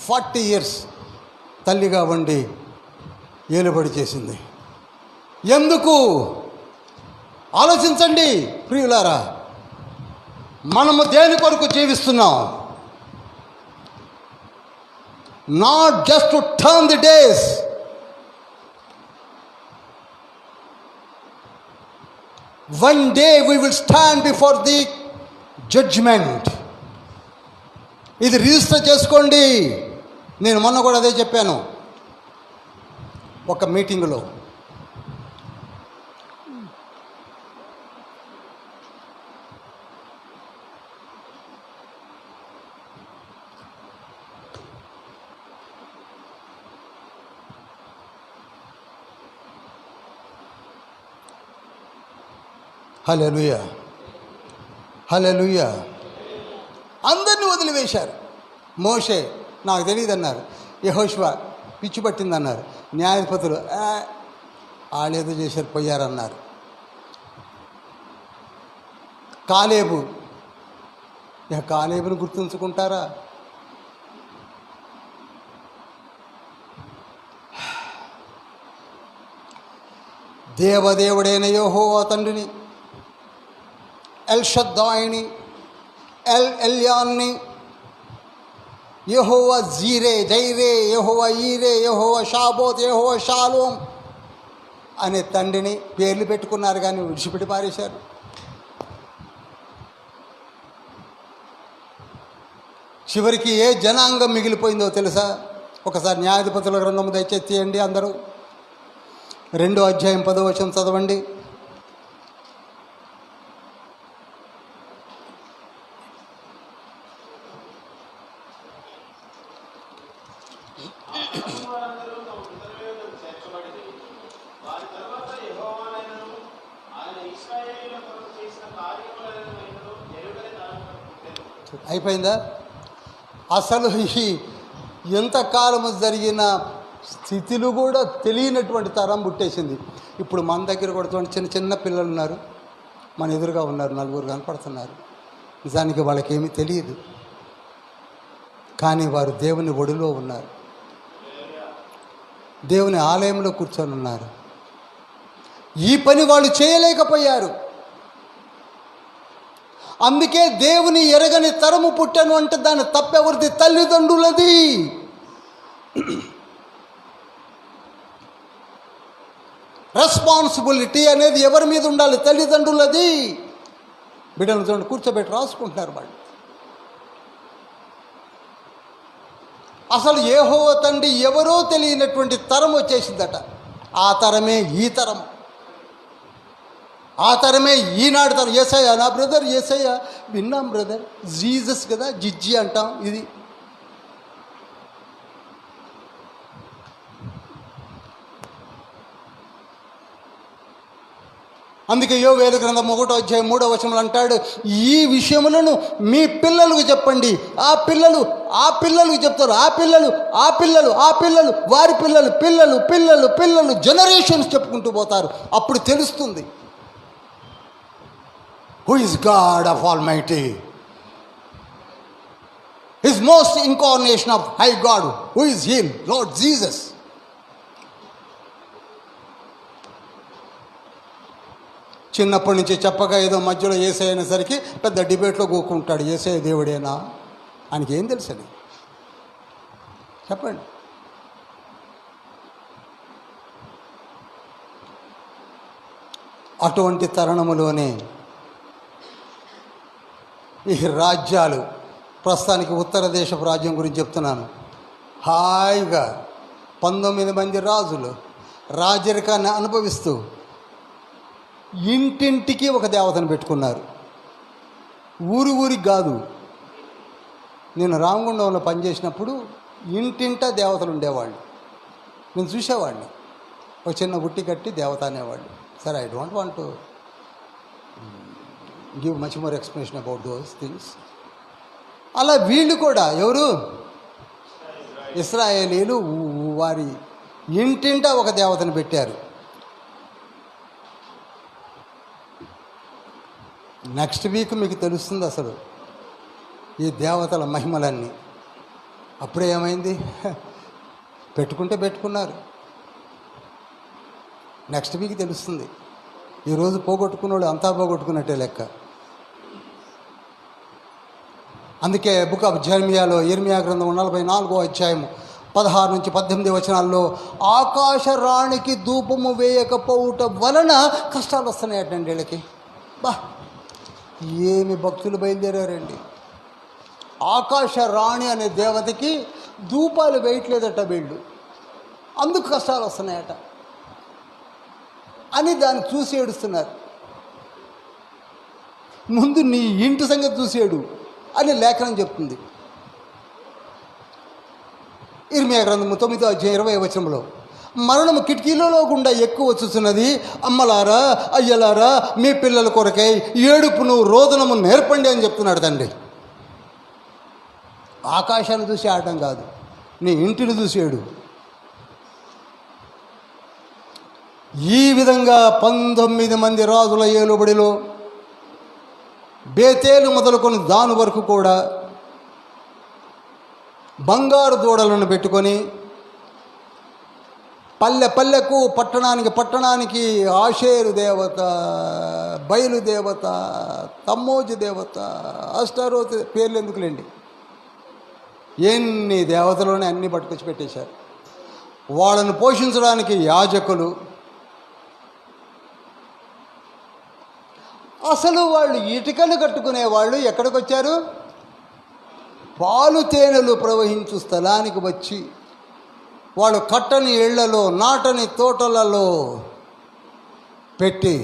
40 years తల్లిగా వండి ఏలుబడి చేసింది. ఎందుకు? ఆలోచించండి ప్రియులారా. మనము దేని కొరకు జీవిస్తున్నాం? Not just to turn the days. One day we will stand before the judgement. ఇది రిజిస్టర్ చేసుకోండి. నేను మొన్న కూడా అదే చెప్పాను ఒక మీటింగులో. హల్లెలూయా, హల్లెలూయా. అందరినీ వదిలివేశారు. మోషే నాకు తెలియదు అన్నారు. యెహోషువ పిచ్చి పట్టిందన్నారు. న్యాయాధిపతులు వాళ్ళేదో చేశారు పోయారన్నారు. కాలేబు, కాలేబుని గుర్తుంచుకుంటారా? దేవదేవుడైన యెహోవా తండ్రిని, ఎల్షద్దాయిని, ఎల్యాన్ని, యెహోవా జీరే, జైరే, యెహోవా ఈరే, యెహోవా షాబోత్, యెహోవా షాలోం అనే తండ్రిని పేర్లు పెట్టుకున్నారు, కానీ విడిచిపెట్టి పారేశారు. చివరికి ఏ జనాంగం మిగిలిపోయిందో తెలుసా? ఒకసారి న్యాయాధిపతుల గ్రంథము దయచేసి తీయండి అందరూ. 2వ అధ్యాయం 10వ వచనం చదవండి. అయిపోయిందా? అసలు ఈ ఎంతకాలము జరిగిన స్థితిలు కూడా తెలియనటువంటి తరం పుట్టేసింది. ఇప్పుడు మన దగ్గర కూడా చిన్న చిన్న పిల్లలు ఉన్నారు, మన ఎదురుగా ఉన్నారు, నలుగురు కనపడుతున్నారు. నిజానికి వాళ్ళకేమీ తెలియదు, కానీ వారు దేవుని ఒడిలో ఉన్నారు, దేవుని ఆలయంలో కూర్చొని ఉన్నారు. ఈ పని వాళ్ళు చేయలేకపోయారు. అందుకే దేవుని ఎరగని తరము పుట్టను అంటే దాని తప్పెవరిది? తల్లిదండ్రులది. రెస్పాన్సిబిలిటీ అనేది ఎవరి మీద ఉండాలి? తల్లిదండ్రులది. బిడ్డలను చూడండి, కూర్చోబెట్టి రాసుకుంటున్నారు వాళ్ళు. అసలు యెహోవా తండ్రి ఎవరో తెలియనటువంటి తరం వచ్చేసిందట. ఆ తరమే ఈ తరం, ఆ తరమే ఈనాడు తరం. యేసయ్య నా బ్రదర్, యేసయ్య విన్నాం బ్రదర్, జీసస్ కదా, జిజ్జి అంటాం. ఇది అందుకే యోవేలు గ్రంథం 1:3 అంటాడు, ఈ విషయములను మీ పిల్లలకు చెప్పండి. ఆ పిల్లలకు చెప్తారు, ఆ పిల్లలు వారి పిల్లలు జనరేషన్స్ చెప్పుకుంటూ పోతారు. అప్పుడు తెలుస్తుంది who is God of almighty, his most incarnation of high God, who is him, lord Jesus. చిన్నప్పటి నుంచి చెప్పగా ఏదో మధ్యలో యేసయ్య అనేసరికి పెద్ద డిబేట్లో కూకుంటాడు. యేసయ్య దేవుడేనా? ఆయనకి ఏం తెలుసని చెప్పండి. అటువంటి తరుణములోనే ఈ రాజ్యాలు, ప్రస్తుతానికి ఉత్తర దేశపు రాజ్యం గురించి చెప్తున్నాను, హాయిగా 19 మంది రాజులు రాజరికాన్ని అనుభవిస్తూ ఇంటింటికి ఒక దేవతను పెట్టుకున్నారు. ఊరికి కాదు. నేను రామగుండంలో పనిచేసినప్పుడు ఇంటింటా దేవతలు ఉండేవాళ్ళు. నేను చూసేవాడిని. ఒక చిన్న గుట్టి కట్టి దేవత అనేవాళ్ళు. సరే, I don't want to give much more explanation about those things. అలా వీళ్ళు కూడా, ఎవరు? ఇశ్రాయేలీలు వారి ఇంటింటా ఒక దేవతను పెట్టారు. నెక్స్ట్ వీక్ మీకు తెలుస్తుంది అసలు ఈ దేవతల మహిమలన్నీ. అప్పుడే ఏమైంది? పెట్టుకున్నారు. నెక్స్ట్ వీక్ తెలుస్తుంది. ఈరోజు పోగొట్టుకున్నాడు అంతా పోగొట్టుకున్నట్టే లెక్క. అందుకే బుక్ ఆఫ్ జెర్మియాలో, ఇర్మియా గ్రంథం 44:16-18 ఆకాశ రాణికి ధూపము వేయకపోవుట వలన కష్టాలు వస్తున్నాయటండి వీళ్ళకి. బా, ఏమి భక్తులు బయలుదేరారండి. ఆకాశ రాణి అనే దేవతకి ధూపాలు వేయట్లేదట వీళ్ళు, అందుకు కష్టాలు వస్తున్నాయట అని దాన్ని చూసి ఏడుస్తున్నారు. ముందు నీ ఇంటి సంగతి చూసేడు అని లేఖనం చెప్తుంది. ఇర్మియా గ్రంథము 9:20 మరణము కిటికీలలో గుండా ఎక్కువ వచ్చుతున్నది. అమ్మలారా, అయ్యలారా, మీ పిల్లల కొరకై ఏడుపును రోదనము నేర్పండి అని చెప్తున్నాడు తండ్రి. ఆకాశాన్ని చూసి ఆడటం కాదు, నీ ఇంటిని చూసేడు. ఈ విధంగా 19 మంది రాజుల ఏలుబడిలో బేతేలు మొదలుకొని దాని వరకు కూడా బంగారు దూడలను పెట్టుకొని పల్లెకు, పట్టణానికి ఆషేరు దేవత, బయలు దేవత, తమ్మోజు దేవత, అష్టారోత్ పేర్లు ఎందుకులేండి, ఎన్ని దేవతలోనే అన్నీ పట్టుకొచ్చి పెట్టేశారు. వాళ్ళను పోషించడానికి యాజకులు. అసలు వాళ్ళు ఇటుకలు కట్టుకునేవాళ్ళు ఎక్కడికి వచ్చారు? పాలు తేనెలు ప్రవహించు స్థలానికి వచ్చి వాళ్ళు కట్టని ఇళ్లలో, నాటని తోటలలో పెట్టి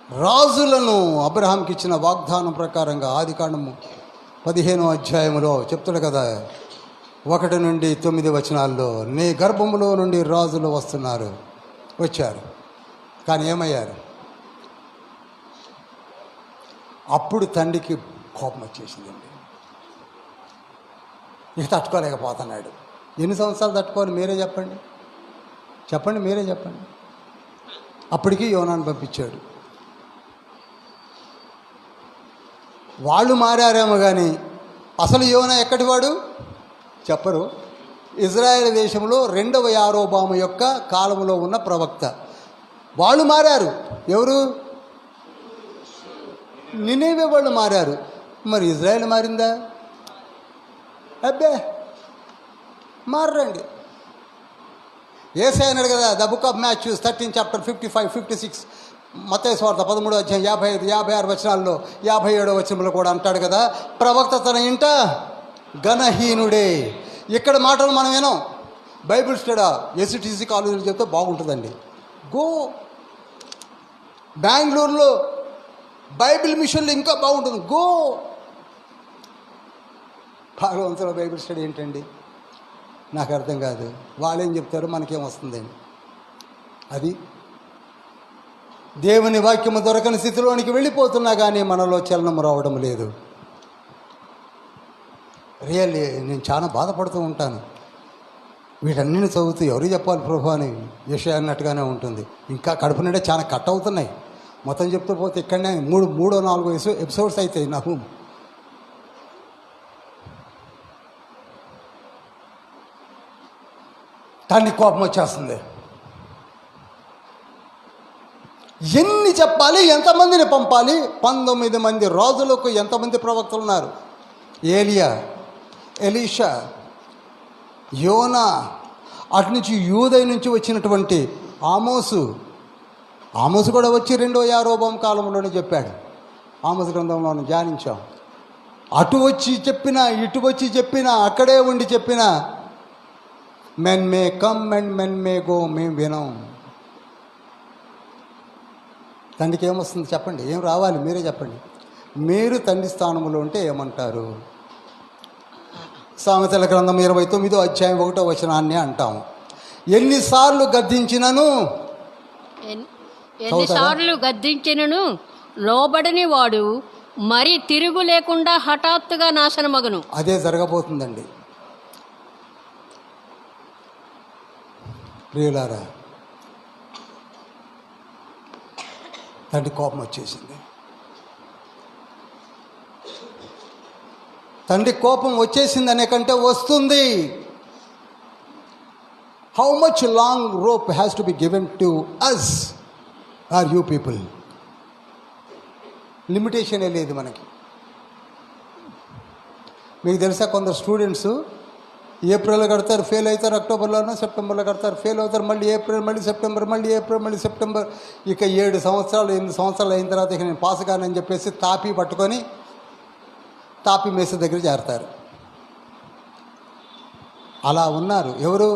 రాజులను అబ్రహాంకి ఇచ్చిన వాగ్దానం ప్రకారంగా ఆదికాండము 15వ చెప్తాడు కదా, 1-9 నీ గర్భములో నుండి రాజులు వచ్చారు. కానీ ఏమయ్యారు? అప్పుడు తండ్రికి కోపం వచ్చేసిందండి. ఇక తట్టుకోలేకపోతున్నాడు. ఎన్ని సంవత్సరాలు తట్టుకోవాలి మీరే చెప్పండి, మీరే చెప్పండి. అప్పటికి యోనాను పంపించాడు. వాళ్ళు మారారేమో కానీ అసలు యోనా ఎక్కడివాడు చెప్పరు. ఇజ్రాయెల్ దేశంలో 2వ యారోబాము యొక్క కాలంలో ఉన్న ప్రవక్త. వాళ్ళు మారారు. ఎవరు? నినేవే వాళ్ళు మారారు. మరి ఇజ్రాయెల్ మారిందా? అబ్బే మారండి. యేసయ్య అన్నాడు కదా, the book of Matthew 13 chapter 55, 56, మత్తయి సువార్త 13వ అధ్యాయం 55, 56 వచనాల్లో 57వ వచనంలో కూడా అంటాడు కదా, ప్రవక్త తన ఇంట ఘనహీనుడే. ఇక్కడ మాటలు మనం వినం. బైబిల్ స్టడీ ఎస్టీసీ కాలేజీలో చెప్తే బాగుంటుందండి. గో బెంగళూరులో బైబిల్ మిషన్లో ఇంకా బాగుంటుంది. గో భాగవంతుల బైబిల్ స్టడీ ఏంటండి? నాకు అర్థం కాదు. వాళ్ళేం చెప్తారో మనకేం వస్తుందండి. అది దేవుని వాక్యము దొరకని స్థితిలోనికి వెళ్ళిపోతున్నా కానీ మనలో చలనం రావడం లేదు. రియల్లీ నేను చాలా బాధపడుతూ ఉంటాను. వీటన్నిటిని చదువుతూ ఎవరు చెప్పాలి ప్రభు అని యెషయా అన్నట్టుగానే ఉంటుంది. ఇంకా కడుపు నిండా చాలా కట్ అవుతున్నాయి. మొత్తం చెప్తూ పోతే ఇక్కడనే 3-4 ఎపిసోడ్స్ అవుతాయి నాకు. తండ్రి కోపం వచ్చేస్తుంది. ఎన్ని చెప్పాలి, ఎంతమందిని పంపాలి? 19 మంది రాజులకు ఎంతమంది ప్రవక్తలు ఉన్నారు? ఏలియా, ఎలీషా, యోనా, అటు నుంచి యూదయ నుంచి వచ్చినటువంటి ఆమోసు కూడా వచ్చి 2వ యారోబాము కాలంలోనే చెప్పాడు. ఆమోసు గ్రంథంలో ధ్యానించాం. అటు వచ్చి చెప్పినా, ఇటు వచ్చి చెప్పినా, అక్కడే ఉండి చెప్పినా, men may come and men may go, మేము వినం. తండ్రికి ఏమొస్తుంది చెప్పండి? ఏం రావాలి మీరే చెప్పండి. మీరు తండ్రి స్థానంలో ఉంటే ఏమంటారు? సామెతల గ్రంథం 29వ అధ్యాయం 1వ వచనాన్ని అంటాము. ఎన్నిసార్లు గద్దించినను లోబడని వాడు మరి తిరుగు లేకుండా హఠాత్తుగా నాశనమగును. అదే జరగబోతుందండి ప్రియులారా. తండ్రి కోపం వచ్చేసింది. తండ్రి కోపం వచ్చేసిందనే కంటే వస్తుంది. How much long rope has to be given to us are you people? లిమిటేషనే లేదు మనకి. మీకు తెలుసా, కొందరు స్టూడెంట్స్ ఏప్రిల్లో కడతారు, ఫెయిల్ అవుతారు. అక్టోబర్లోనో సెప్టెంబర్లో కడతారు, ఫెయిల్ అవుతారు. మళ్ళీ ఏప్రిల్, మళ్ళీ సెప్టెంబర్, మళ్ళీ ఏప్రిల్, మళ్ళీ సెప్టెంబర్. ఇక 7 సంవత్సరాలు 8 సంవత్సరాలు అయిన తర్వాత ఇక నేను పాస్ కానని చెప్పేసి తాపీ పట్టుకొని తాపీ మేస దగ్గర చేరతారు. అలా ఉన్నారు. ఎవరు?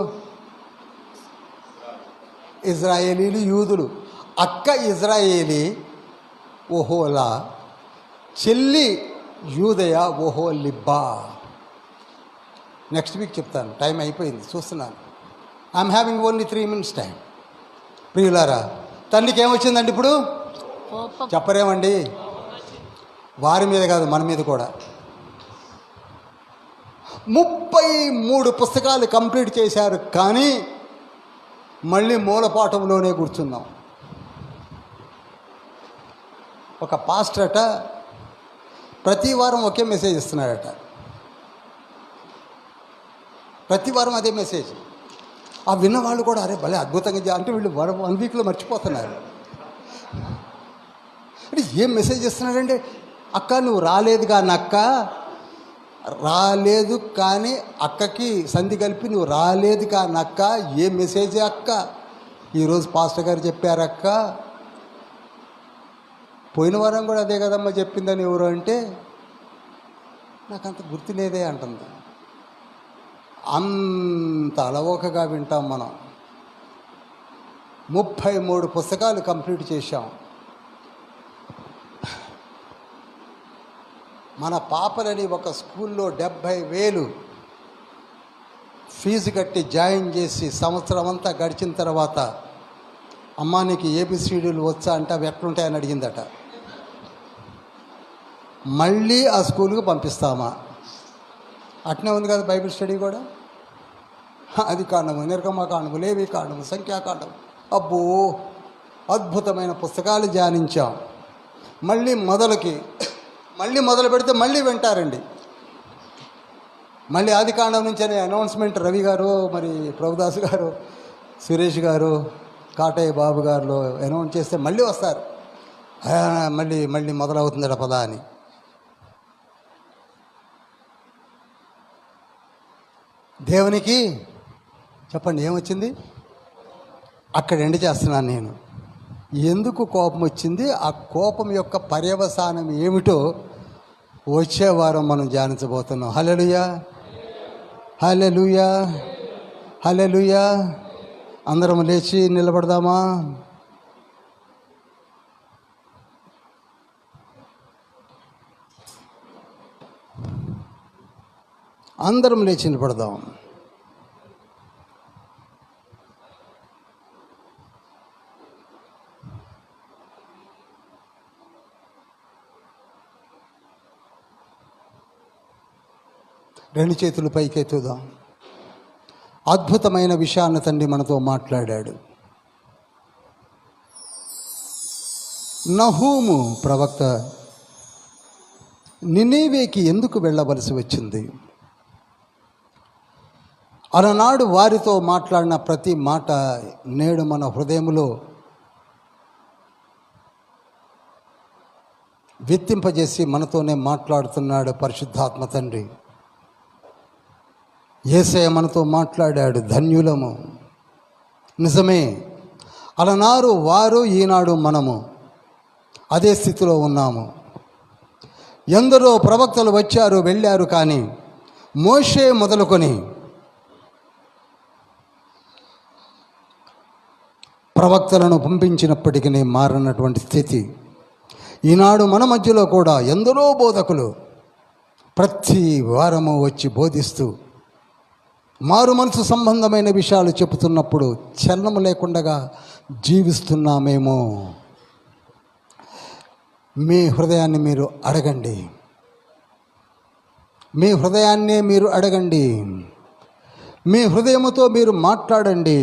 ఇజ్రాయేలీలు, యూదులు. అక్క ఇజ్రాయేలీ ఓహోలా, చెల్లి యూదయ ఓహోలిబ్బా. నెక్స్ట్ వీక్ చెప్తాను, టైం అయిపోయింది చూస్తున్నాను. I'm having only 3 minutes time. ప్రియులారా, తండ్రికి ఏమొచ్చిందండి ఇప్పుడు? చెప్పరేమండి? వారి మీద కాదు, మన మీద కూడా. 33 పుస్తకాలు కంప్లీట్ చేశారు, కానీ మళ్ళీ మూలపాఠంలోనే కూర్చున్నాం. ఒక పాస్టర్ అట ప్రతి వారం ఒకే మెసేజ్ ఇస్తున్నాడట. ప్రతి వారం అదే మెసేజ్. ఆ విన్నవాళ్ళు కూడా అరే భలే అద్భుతంగా అంటే వీళ్ళు 1 వీక్లో మర్చిపోతున్నారు. అంటే ఏం మెసేజ్ ఇస్తున్నాడంటే, అక్క నువ్వు రాలేదు కానీ అక్క రాలేదు, కానీ అక్కకి సంధి కలిపి నువ్వు రాలేదు కానీ అక్క, ఏ మెసేజే అక్క. ఈరోజు పాస్టర్ గారు చెప్పారక్క, పోయిన వారం కూడా అదే కదమ్మా చెప్పిందని ఎవరు అంటే, నాకు అంత గుర్తులేదే అంటుంది. అంత అలవోకగా వింటాం మనం. 33 పుస్తకాలు కంప్లీట్ చేశాం. మన పాపలని ఒక స్కూల్లో 70,000 ఫీజు కట్టి జాయిన్ చేసి సంవత్సరం అంతా గడిచిన తర్వాత అమ్మా నీకు ఏబిసిడీలు వచ్చా అంటే అవి ఎట్లుంటాయని అడిగిందట. మళ్ళీ ఆ స్కూల్కి పంపిస్తామా? అట్నే ఉంది కదా బైబిల్ స్టడీ కూడా. అది కాండము, నిర్గమ కాండము, లేవి కాండము, సంఖ్యాకాండము, అబ్బో అద్భుతమైన పుస్తకాలు ధ్యానించాం. మళ్ళీ మొదలు పెడితే మళ్ళీ వింటారండి. మళ్ళీ ఆది కాండం నుంచి అనే అనౌన్స్మెంట్ రవి గారు, మరి ప్రభుదాస్ గారు, సురేష్ గారు, కాటయ్య బాబు గారు అనౌన్స్ చేస్తే మళ్ళీ వస్తారు. మళ్ళీ మొదలవుతుందట పదా అని. దేవునికి చెప్పండి ఏమొచ్చింది? అక్కడ ఎండ్ చేస్తున్నాను నేను. ఎందుకు కోపం వచ్చింది, ఆ కోపం యొక్క పర్యవసానం ఏమిటో వచ్చే వారం మనం ధ్యానించబోతున్నాం. హల్లెలూయా, హల్లెలూయా, హల్లెలూయా. అందరం లేచి నిలబడదామా? అందరం లేచి నిలబడదాం. రెండు చేతులు పైకెత్తుదాం. అద్భుతమైన విషయాన్ని తండ్రి మనతో మాట్లాడాడు. నహూము ప్రవక్త నినీవేకి ఎందుకు వెళ్ళవలసి వచ్చింది? అలనాడు వారితో మాట్లాడిన ప్రతి మాట నేడు మన హృదయంలో విత్తింపజేసి మనతోనే మాట్లాడుతున్నాడు పరిశుద్ధాత్మ తండ్రి. యేసయ్య మనతో మాట్లాడాడు. ధన్యులము. నిజమే, అలనాడు వారు, ఈనాడు మనము అదే స్థితిలో ఉన్నాము. ఎందరో ప్రవక్తలు వచ్చారు, వెళ్ళారు, కానీ మోషే మొదలుకొని ప్రవక్తలను పంపించినప్పటికీ మారనటువంటి స్థితి. ఈనాడు మన మధ్యలో కూడా ఎందరో బోధకులు ప్రతి వారము వచ్చి బోధిస్తూ మారు మనసు సంబంధమైన విషయాలు చెబుతున్నప్పుడు చలనం లేకుండా జీవిస్తున్నామేమో. మీ హృదయాన్ని మీరు అడగండి. మీ హృదయాన్నే మీరు అడగండి. మీ హృదయముతో మీరు మాట్లాడండి.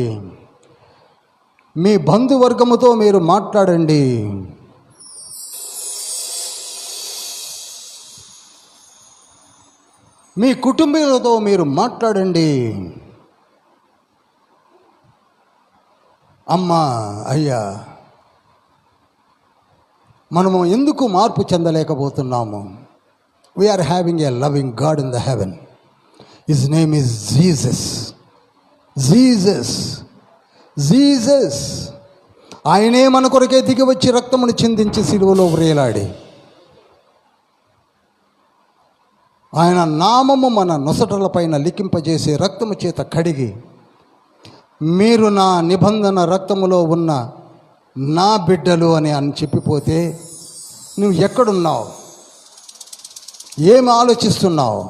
మీ బంధువర్గముతో మీరు మాట్లాడండి. మీ కుటుంబీకులతో మీరు మాట్లాడండి. అమ్మా, అయ్యా, మనము ఎందుకు మార్పు చెందలేకపోతున్నాము? We are having a loving God in the heaven. His name is Jesus. Jesus, Jesus. ఆయనే మన కొరకే దిగి వచ్చి రక్తమును చిందించి సిలువలో వ్రేలాడి ఆయన నామము మన నొసటల పైన లిఖింపజేసి రక్తము చేత కడిగి, మీరు నా నిబంధన రక్తములో ఉన్న నా బిడ్డలు అని చెప్పిపోతే నువ్వు ఎక్కడున్నావు? ఏమి ఆలోచిస్తున్నావు?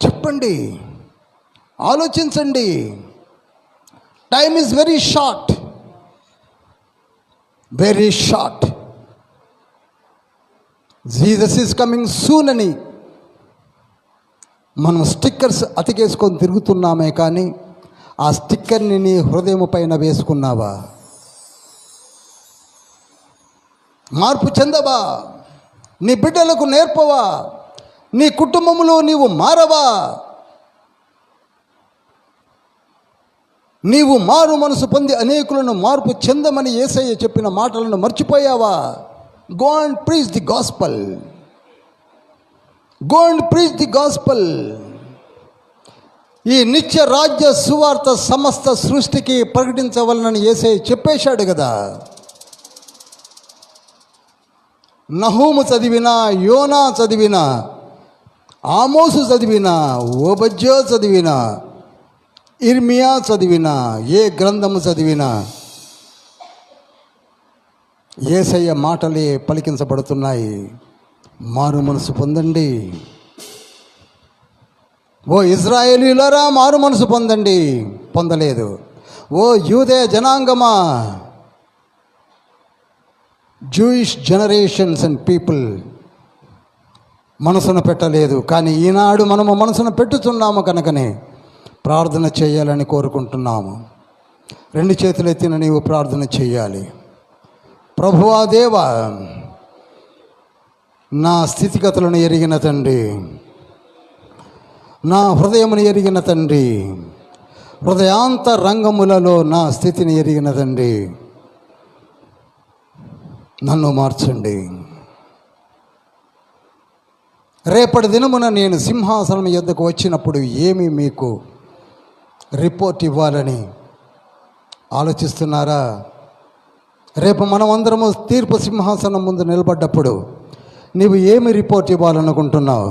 చెప్పండి, ఆలోచించండి. Time is very short, very short. Jesus is coming soon అని మనం స్టిక్కర్స్ అతికేసుకొని తిరుగుతున్నామే, కానీ ఆ స్టిక్కర్ని నీ హృదయం పైన వేసుకున్నావా? మార్పు చెందవా? నీ బిడ్డలకు నేర్పవా? నీ కుటుంబంలో నీవు మారవా? నీవు మారు మనసు పొంది అనేకులను మార్పు చెందమని యేసయ్య చెప్పిన మాటలను మర్చిపోయావా? Go and preach the gospel. Go and preach the gospel. ఈ నిత్య రాజ్య సువార్త సమస్త సృష్టికి ప్రకటించవలనని యేసయ్య చెప్పేశాడు కదా. నహూము చదివినా, యోనా చదివినా, ఆమోసు చదివినా, ఓబద్యా చదివినా, ఇర్మియా చదివినా, ఏ గ్రంథము చదివినా యేసయ్య మాటలే పలికించబడుతున్నాయి. మారు మనసు పొందండి. ఓ ఇజ్రాయేలీయులారా, మారు మనసు పొందండి. పొందలేదు. ఓ యూదేయ జనాంగమా, జూయిష్ జనరేషన్స్ అండ్ పీపుల్ మనసున పెట్టలేదు. కానీ ఈనాడు మనము మనసున పెట్టుతున్నాము కనుకనే ప్రార్థన చేయాలని కోరుకుంటున్నాము. 2 చేతులు ఎత్తిన నీవు ప్రార్థన చేయాలి. ప్రభువా దేవా, నా స్థితిగతులను ఎరిగిన తండ్రి, నా హృదయమును ఎరిగిన తండ్రి, హృదయాంతరంగములలో నా స్థితిని ఎరిగిన తండ్రి, నన్ను మార్చండి. రేపటి దినమున నేను సింహాసనం యొద్దకు వచ్చినప్పుడు ఏమి మీకు రిపోర్ట్ ఇవ్వాలని ఆలోచిస్తున్నారా? రేపు మనమందరము తీర్పు సింహాసనం ముందు నిలబడ్డప్పుడు నీవు ఏమి రిపోర్ట్ ఇవ్వాలనుకుంటున్నావు?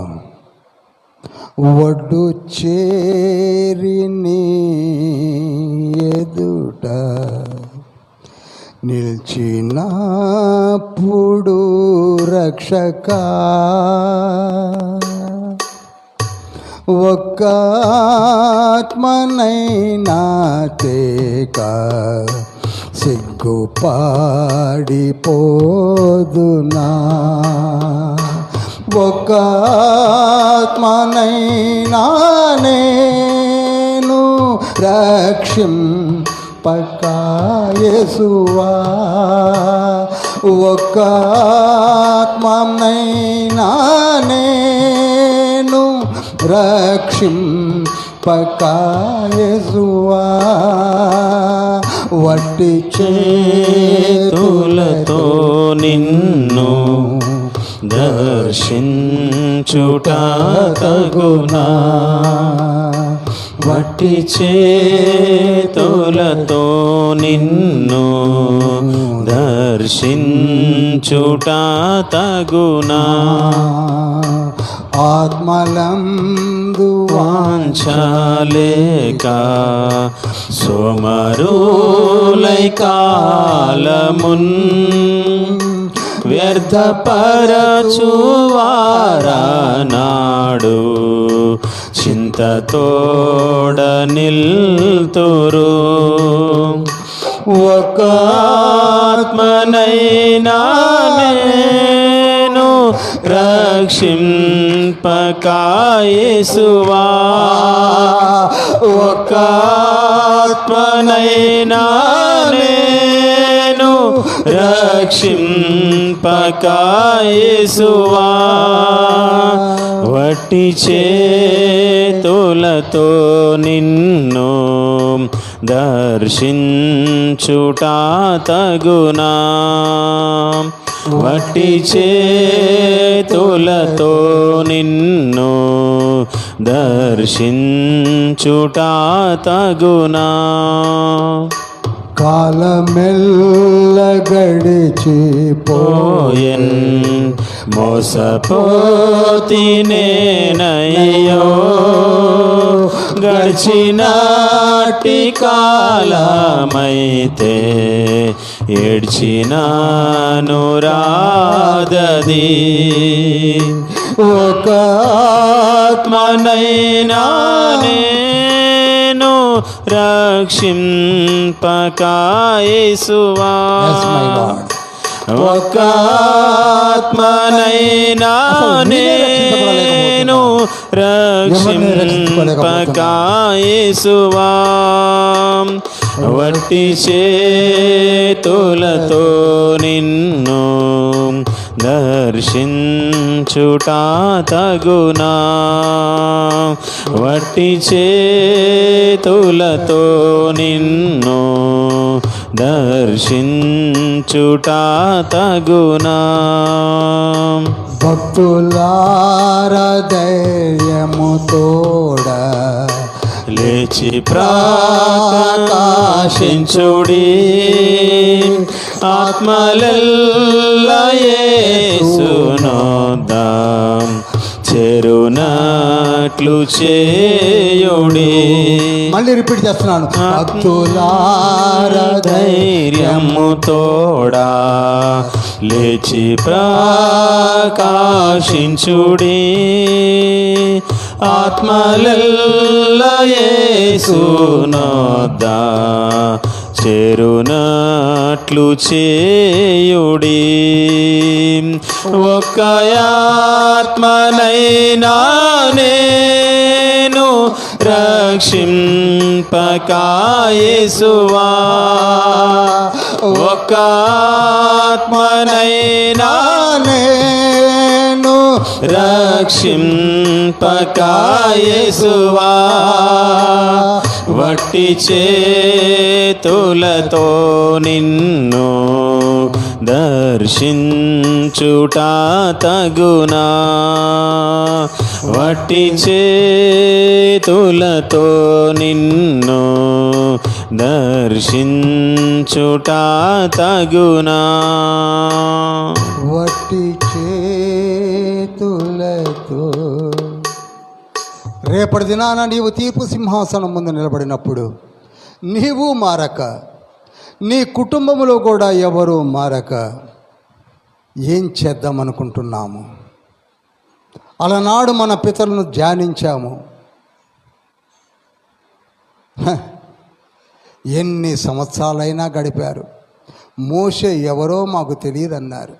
ఒడ్డు చేరి నీ ఎదుట నిలిచినప్పుడు రక్షకా, ఒక్క ఆత్మనైనా తేక సిగ్గుపాడిపోదునా, ఒక్క ఆత్మనైనా నేను రక్షింపక యేసువా, ఒక్క ఆత్మనైనా నేను రక్షింపక యేసువా, వట్టి చేతులతో నిన్ను దర్శించుట తగునా, వట్టి చేతులతో నిన్ను దర్శించుట తగునా, ఆత్మలందు వాంఛలేక సోమరులై కాలమున్ వ్యర్థపరచువారనాడు చింతతోడ నిల్తురు, ఒక ఆత్మనైనా నేను రక్షింపక యేసువా, ఒక ఆత్మనైనా నేను రక్షింపక యేసువా, వట్టి చేతులతో నిన్ను దర్శించుట తగునా, వట్టి చేతులతో నిన్ను దర్శించుట తగునా, కాలమెల్ల గడిచిపోయెన్ మోసపోతినేనయ్యో, గడిచినాటి కాలమైతే ఏడ్చినాను రాదది, ఒక ఆత్మనైనా నేను రక్షింపక యేసువా, ఒక ఆత్మనైనా నేను రక్షింపక యేసువా, వట్టి చేతులతో నిన్ను దర్శించుట తగునా, వట్టి చేతులతో నిన్ను దర్శించుట తగునా, భక్తులార ధైర్యముతోడ లేచి ప్రకాశించుడి, ఆత్మలెల్ల యేసునొద్దాం చేరునట్లు చేయుడి. మళ్ళీ రిపీట్ చేస్తున్నాను. భక్తులార ధైర్యము తోడా లేచి ప్రకాశించుడి, ఆత్మలెల్ల యేసునొద్ద చేరునట్లు చేయుడి. ఒక్క ఆత్మనైనా నేను రక్షింపకా యేసువా, ఒక్క ఆత్మనైనా నేను రక్షింపకా యేసువా, వట్టి చేతులతో నిన్ను దర్శించుట తగునా, వట్టి చేతులతో నిన్ను దర్శించుట తగునా. వట్టి చేతులతో. రేపటి దినాన నీవు తీర్పు సింహాసనం ముందు నిలబడినప్పుడు నీవు మారక, నీ కుటుంబంలో కూడా ఎవరు మారక ఏం చేద్దామనుకుంటున్నాము? అలనాడు మన పితరులను ధ్యానించాము. ఎన్ని సంవత్సరాలైనా గడిపారు. మోషే ఎవరో మాకు తెలియదన్నారు,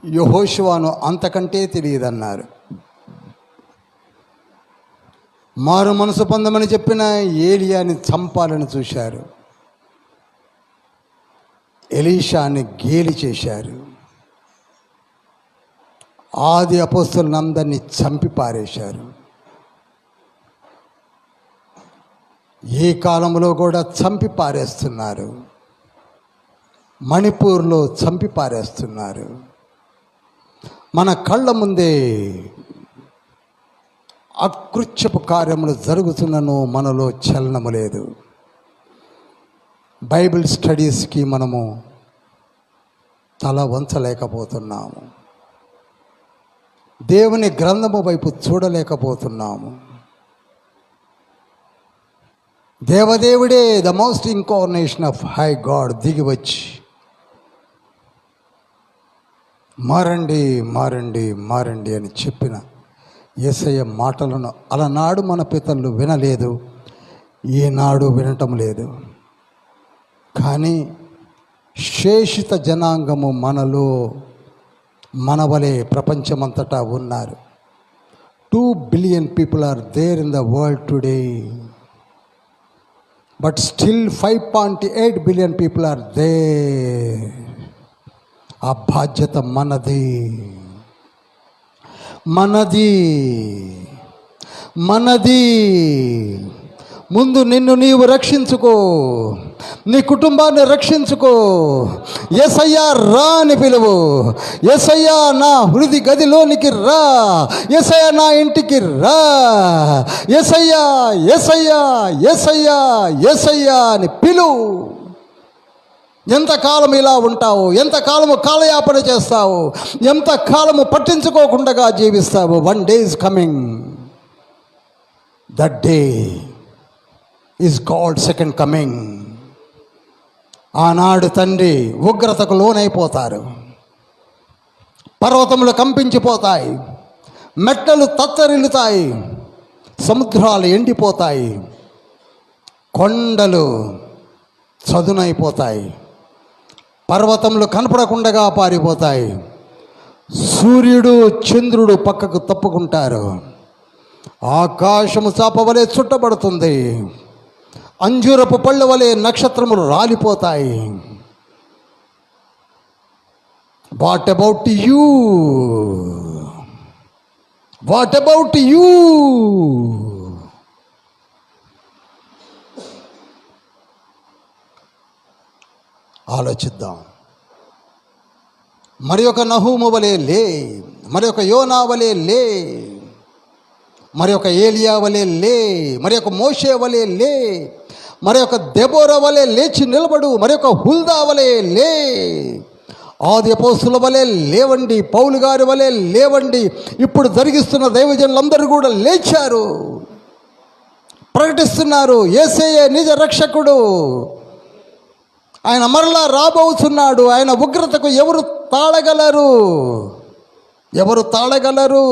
యెహోషువను అంతకంటే తెలియదన్నారు. మారు మనసు పొందమని చెప్పిన ఏలియాని చంపాలని చూశారు, ఎలీషాని గేలి చేశారు, ఆది అపోస్తలులందరినీ చంపి పారేశారు. ఈ కాలంలో కూడా చంపి పారేస్తున్నారు. మణిపూర్లో చంపి పారేస్తున్నారు. మన కళ్ళ ముందే అకృత్యపు కార్యములు జరుగుతున్నను మనలో చలనము లేదు. బైబిల్ స్టడీస్కి మనము తల వంచలేకపోతున్నాము. దేవుని గ్రంథము వైపు చూడలేకపోతున్నాము. దేవదేవుడే the most incarnation of high God దిగి వచ్చి మారండి మారండి మారండి అని చెప్పిన యేసయ్య మాటలను అలనాడు మన పితరులు వినలేదు, ఈనాడు వినటం లేదు. కానీ శేషిత జనాంగము మనలో మనవలే ప్రపంచమంతటా ఉన్నారు. 2 billion people are there in the world today, but still 5.8 billion people are there. ఆ బాధ్యత మనది, మనది, మనది. ముందు నిన్ను నీవు రక్షించుకో, నీ కుటుంబాన్ని రక్షించుకో. యేసయ్యా రా అని పిలువు. యేసయ్యా నా హృది గదిలోనికి రా, యేసయ్యా నా ఇంటికి రా, యేసయ్యా యేసయ్యా యేసయ్యా యేసయ్యా అని పిలువు. ఎంతకాలం ఇలా ఉంటావు? ఎంతకాలము కాలయాపన చేస్తావు? ఎంతకాలము పట్టించుకోకుండా జీవిస్తావు? One day is coming, that day is God second coming. ఆనాడు తండ్రి ఉగ్రతకు లోనైపోతారు. పర్వతములు కంపించిపోతాయి, మెట్టలు తత్తరిల్లుతాయి, సముద్రాలు ఎండిపోతాయి, కొండలు చదునైపోతాయి, పర్వతములు కనపడకుండా పారిపోతాయి, సూర్యుడు చంద్రుడు పక్కకు తప్పుకుంటారు, ఆకాశము చాపవలే చుట్టబడుతుంది, అంజూరపు పళ్ళ వలె నక్షత్రములు రాలిపోతాయి. What about you? What about you? ఆలోచిద్దాం. మరి ఒక నహూము వలె లే, మరి ఒక యోనా వలె లే, మరి ఒక ఏలియా వలె లే, మరి ఒక మోషే వలె లే, మరి ఒక దెబోరా వలె లేచి నిలబడు, మరి ఒక హుల్దా వలె లే. ఆది అపోస్తుల వలె లేవండి, పౌలు గారి వలె లేవండి. ఇప్పుడు జరిగిస్తున్న దైవజనులందరూ కూడా లేచారు, ప్రకటిస్తున్నారు యేసయ్యే నిజ రక్షకుడు, ఆయన మరలా రాబోతున్నాడు, ఆయన ఉగ్రతకు ఎవరు తాళగలరు? ఎవరు తాళగలరు?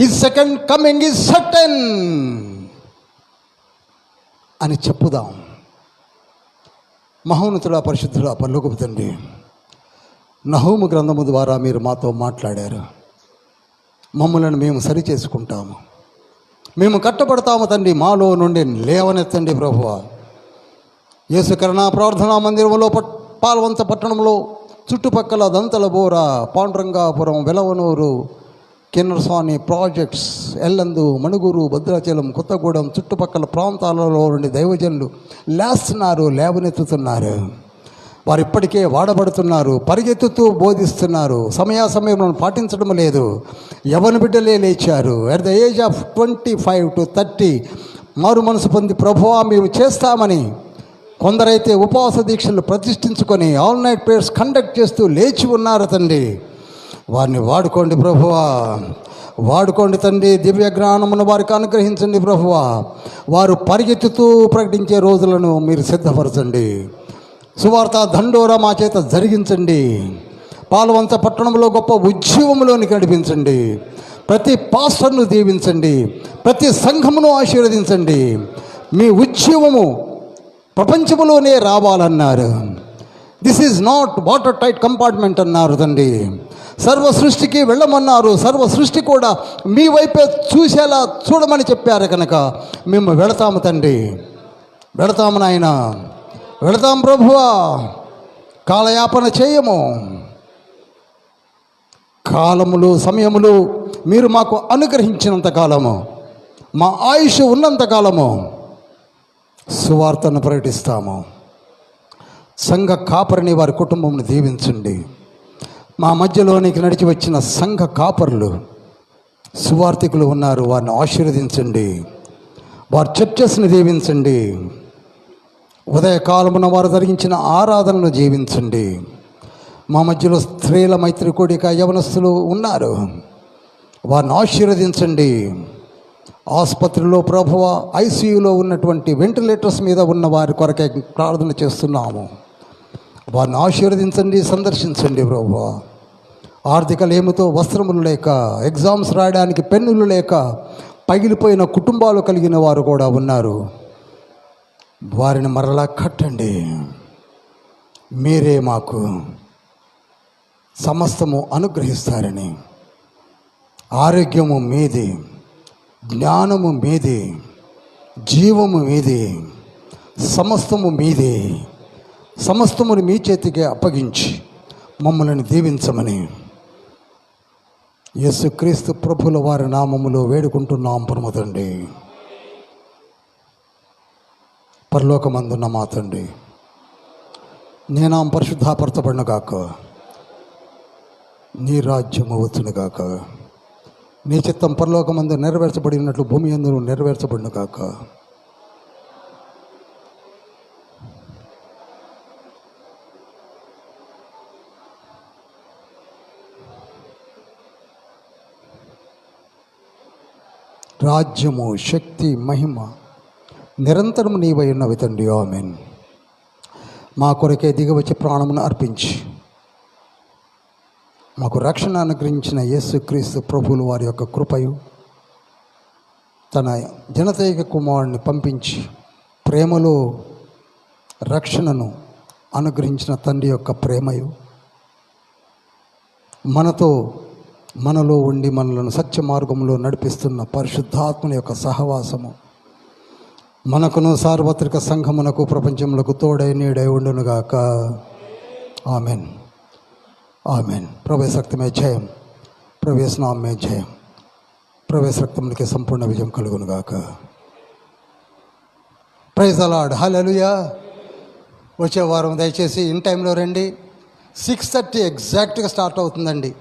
His second coming is certain అని చెప్పుదాం. మహోన్నతుడా, పరిశుద్ధుడా, పరలోకపు తండ్రి, నహూము గ్రంథము ద్వారా మీరు మాతో మాట్లాడారు. మమ్మలను మేము సరిచేసుకుంటాము, మేము కట్టబడతాము తండ్రి. మాలో నుండి లేవనెత్తండి ప్రభువా. యేసు కరుణా ప్రార్థనా మందిరంలో పాల్వంత పట్టణంలో చుట్టుపక్కల దంతల బోర, పాండురంగాపురం, వెలవనూరు, కిన్నరస్వామి ప్రాజెక్ట్స్, ఎల్లందు, మణుగూరు, భద్రాచలం, కొత్తగూడెం చుట్టుపక్కల ప్రాంతాలలో నుండి దైవజనులు లేవనెత్తుతున్నారు. వారు ఇప్పటికే వాడబడుతున్నారు, పరిగెత్తుతూ బోధిస్తున్నారు, సమయాసమయం పాటించడం లేదు. యవన బిడ్డలే లేచారు. At the age of 25 to 30 మారు మనసు పొంది ప్రభువా మేము చేస్తామని, కొందరైతే ఉపవాస దీక్షలు ప్రతిష్ఠించుకొని ఆల్ నైట్ ప్రేయర్స్ కండక్ట్ చేస్తూ లేచి ఉన్నారు తండ్రి. వారిని వాడుకోండి ప్రభువా, వాడుకోండి తండ్రి. దివ్య జ్ఞానమును వారికి అనుగ్రహించండి ప్రభువా. వారు పరిగెత్తుతూ ప్రకటించే రోజులను మీరు సిద్ధపరచండి. సువార్త దండోరా మా చేత జరిగించండి. పాల్వంత పట్టణంలో గొప్ప ఉద్యమంలోనికి నడిపించండి. ప్రతి పాస్టర్ను దీవించండి, ప్రతి సంఘమును ఆశీర్వదించండి. మీ ఉద్యమము ప్రపంచంలోనే రావాలన్నారు. This is not water tight compartment అన్నారు తండ్రి. సర్వ సృష్టికి వెళ్ళమన్నారు. సర్వ సృష్టి కూడా మీ వైపే చూసేలా చూడమని చెప్పారు కనుక మేము వెళతాము తండ్రి, వెళతాము నాయన, వెళతాం ప్రభువా. కాలయాపన చేయము. కాలములు, సమయములు మీరు మాకు అనుగ్రహించినంత కాలము, మా ఆయుష్ ఉన్నంత కాలము సువార్తను ప్రకటిస్తాము. సంఘ కాపరిని, వారి కుటుంబంను దీవించండి. మా మధ్యలోనికి నడిచి వచ్చిన సంఘ కాపరులు, సువార్థికులు ఉన్నారు, వారిని ఆశీర్వదించండి. వారి చర్చస్ని దీవించండి. ఉదయకాలమున వారు జరిగించిన ఆరాధనను జీవించండి. మా మధ్యలో స్త్రీల మైత్రి కూడిక యవనస్తులు ఉన్నారు, వారిని ఆశీర్వదించండి. ఆసుపత్రిలో ప్రభువ, ఐసీయూలో ఉన్నటువంటి వెంటిలేటర్స్ మీద ఉన్న వారి కొరకే ప్రార్థన చేస్తున్నాము. వారిని ఆశీర్వదించండి, సందర్శించండి ప్రభువ. ఆర్థిక లేమితో వస్త్రములు లేక, ఎగ్జామ్స్ రాయడానికి పెన్నులు లేక పగిలిపోయిన కుటుంబాలు కలిగిన వారు కూడా ఉన్నారు. వారిని మరలా కట్టండి. మీరే మాకు సమస్తము అనుగ్రహిస్తారని. ఆరోగ్యము మీది, జ్ఞానము మీది, జీవము మీది, సమస్తము మీది. సమస్తమును మీ చేతికి అప్పగించి మమ్మల్ని దీవించమని యేసుక్రీస్తు ప్రభుల వారి నామములో వేడుకుంటున్నాం పరమ తండ్రి. పరలోకమందున్న మా తండ్రి, నీ నామం పరిశుద్ధపరచబడును గాక, నీ రాజ్యము వచ్చును గాక, నీ చిత్తం పరలోకమందు నెరవేర్చబడినట్లు భూమి యందు నెరవేర్చబడును గాక. రాజ్యము, శక్తి, మహిమ నిరంతరము నీవై ఉన్నవి తండ్రి. ఆమేన్. మా కొరకే దిగవచ్చి ప్రాణమును అర్పించి మాకు రక్షణ అనుగ్రహించిన యేసుక్రీస్తు ప్రభువులు వారి యొక్క కృపయు, తన జనతైక కుమారుని పంపించి ప్రేమలో రక్షణను అనుగ్రహించిన తండ్రి యొక్క ప్రేమయు, మనలో ఉండి మనలను సత్య మార్గంలో నడిపిస్తున్న పరిశుద్ధాత్మని యొక్క సహవాసము మనకును, సార్వత్రిక సంఘమునకు, ప్రపంచములకు తోడై నీడై ఉండునుగాక. Amen, amen. ప్రవేశ రక్తమే జయం, ప్రవేశ నామే జయం. ప్రవేశ రక్తమునికి సంపూర్ణ విజయం కలుగునుగాక. Praise the Lord. హల్లెలూయా. వచ్చే వారం దయచేసి ఇన్ టైంలో రండి. 6:30 ఎగ్జాక్ట్గా స్టార్ట్ అవుతుందండి.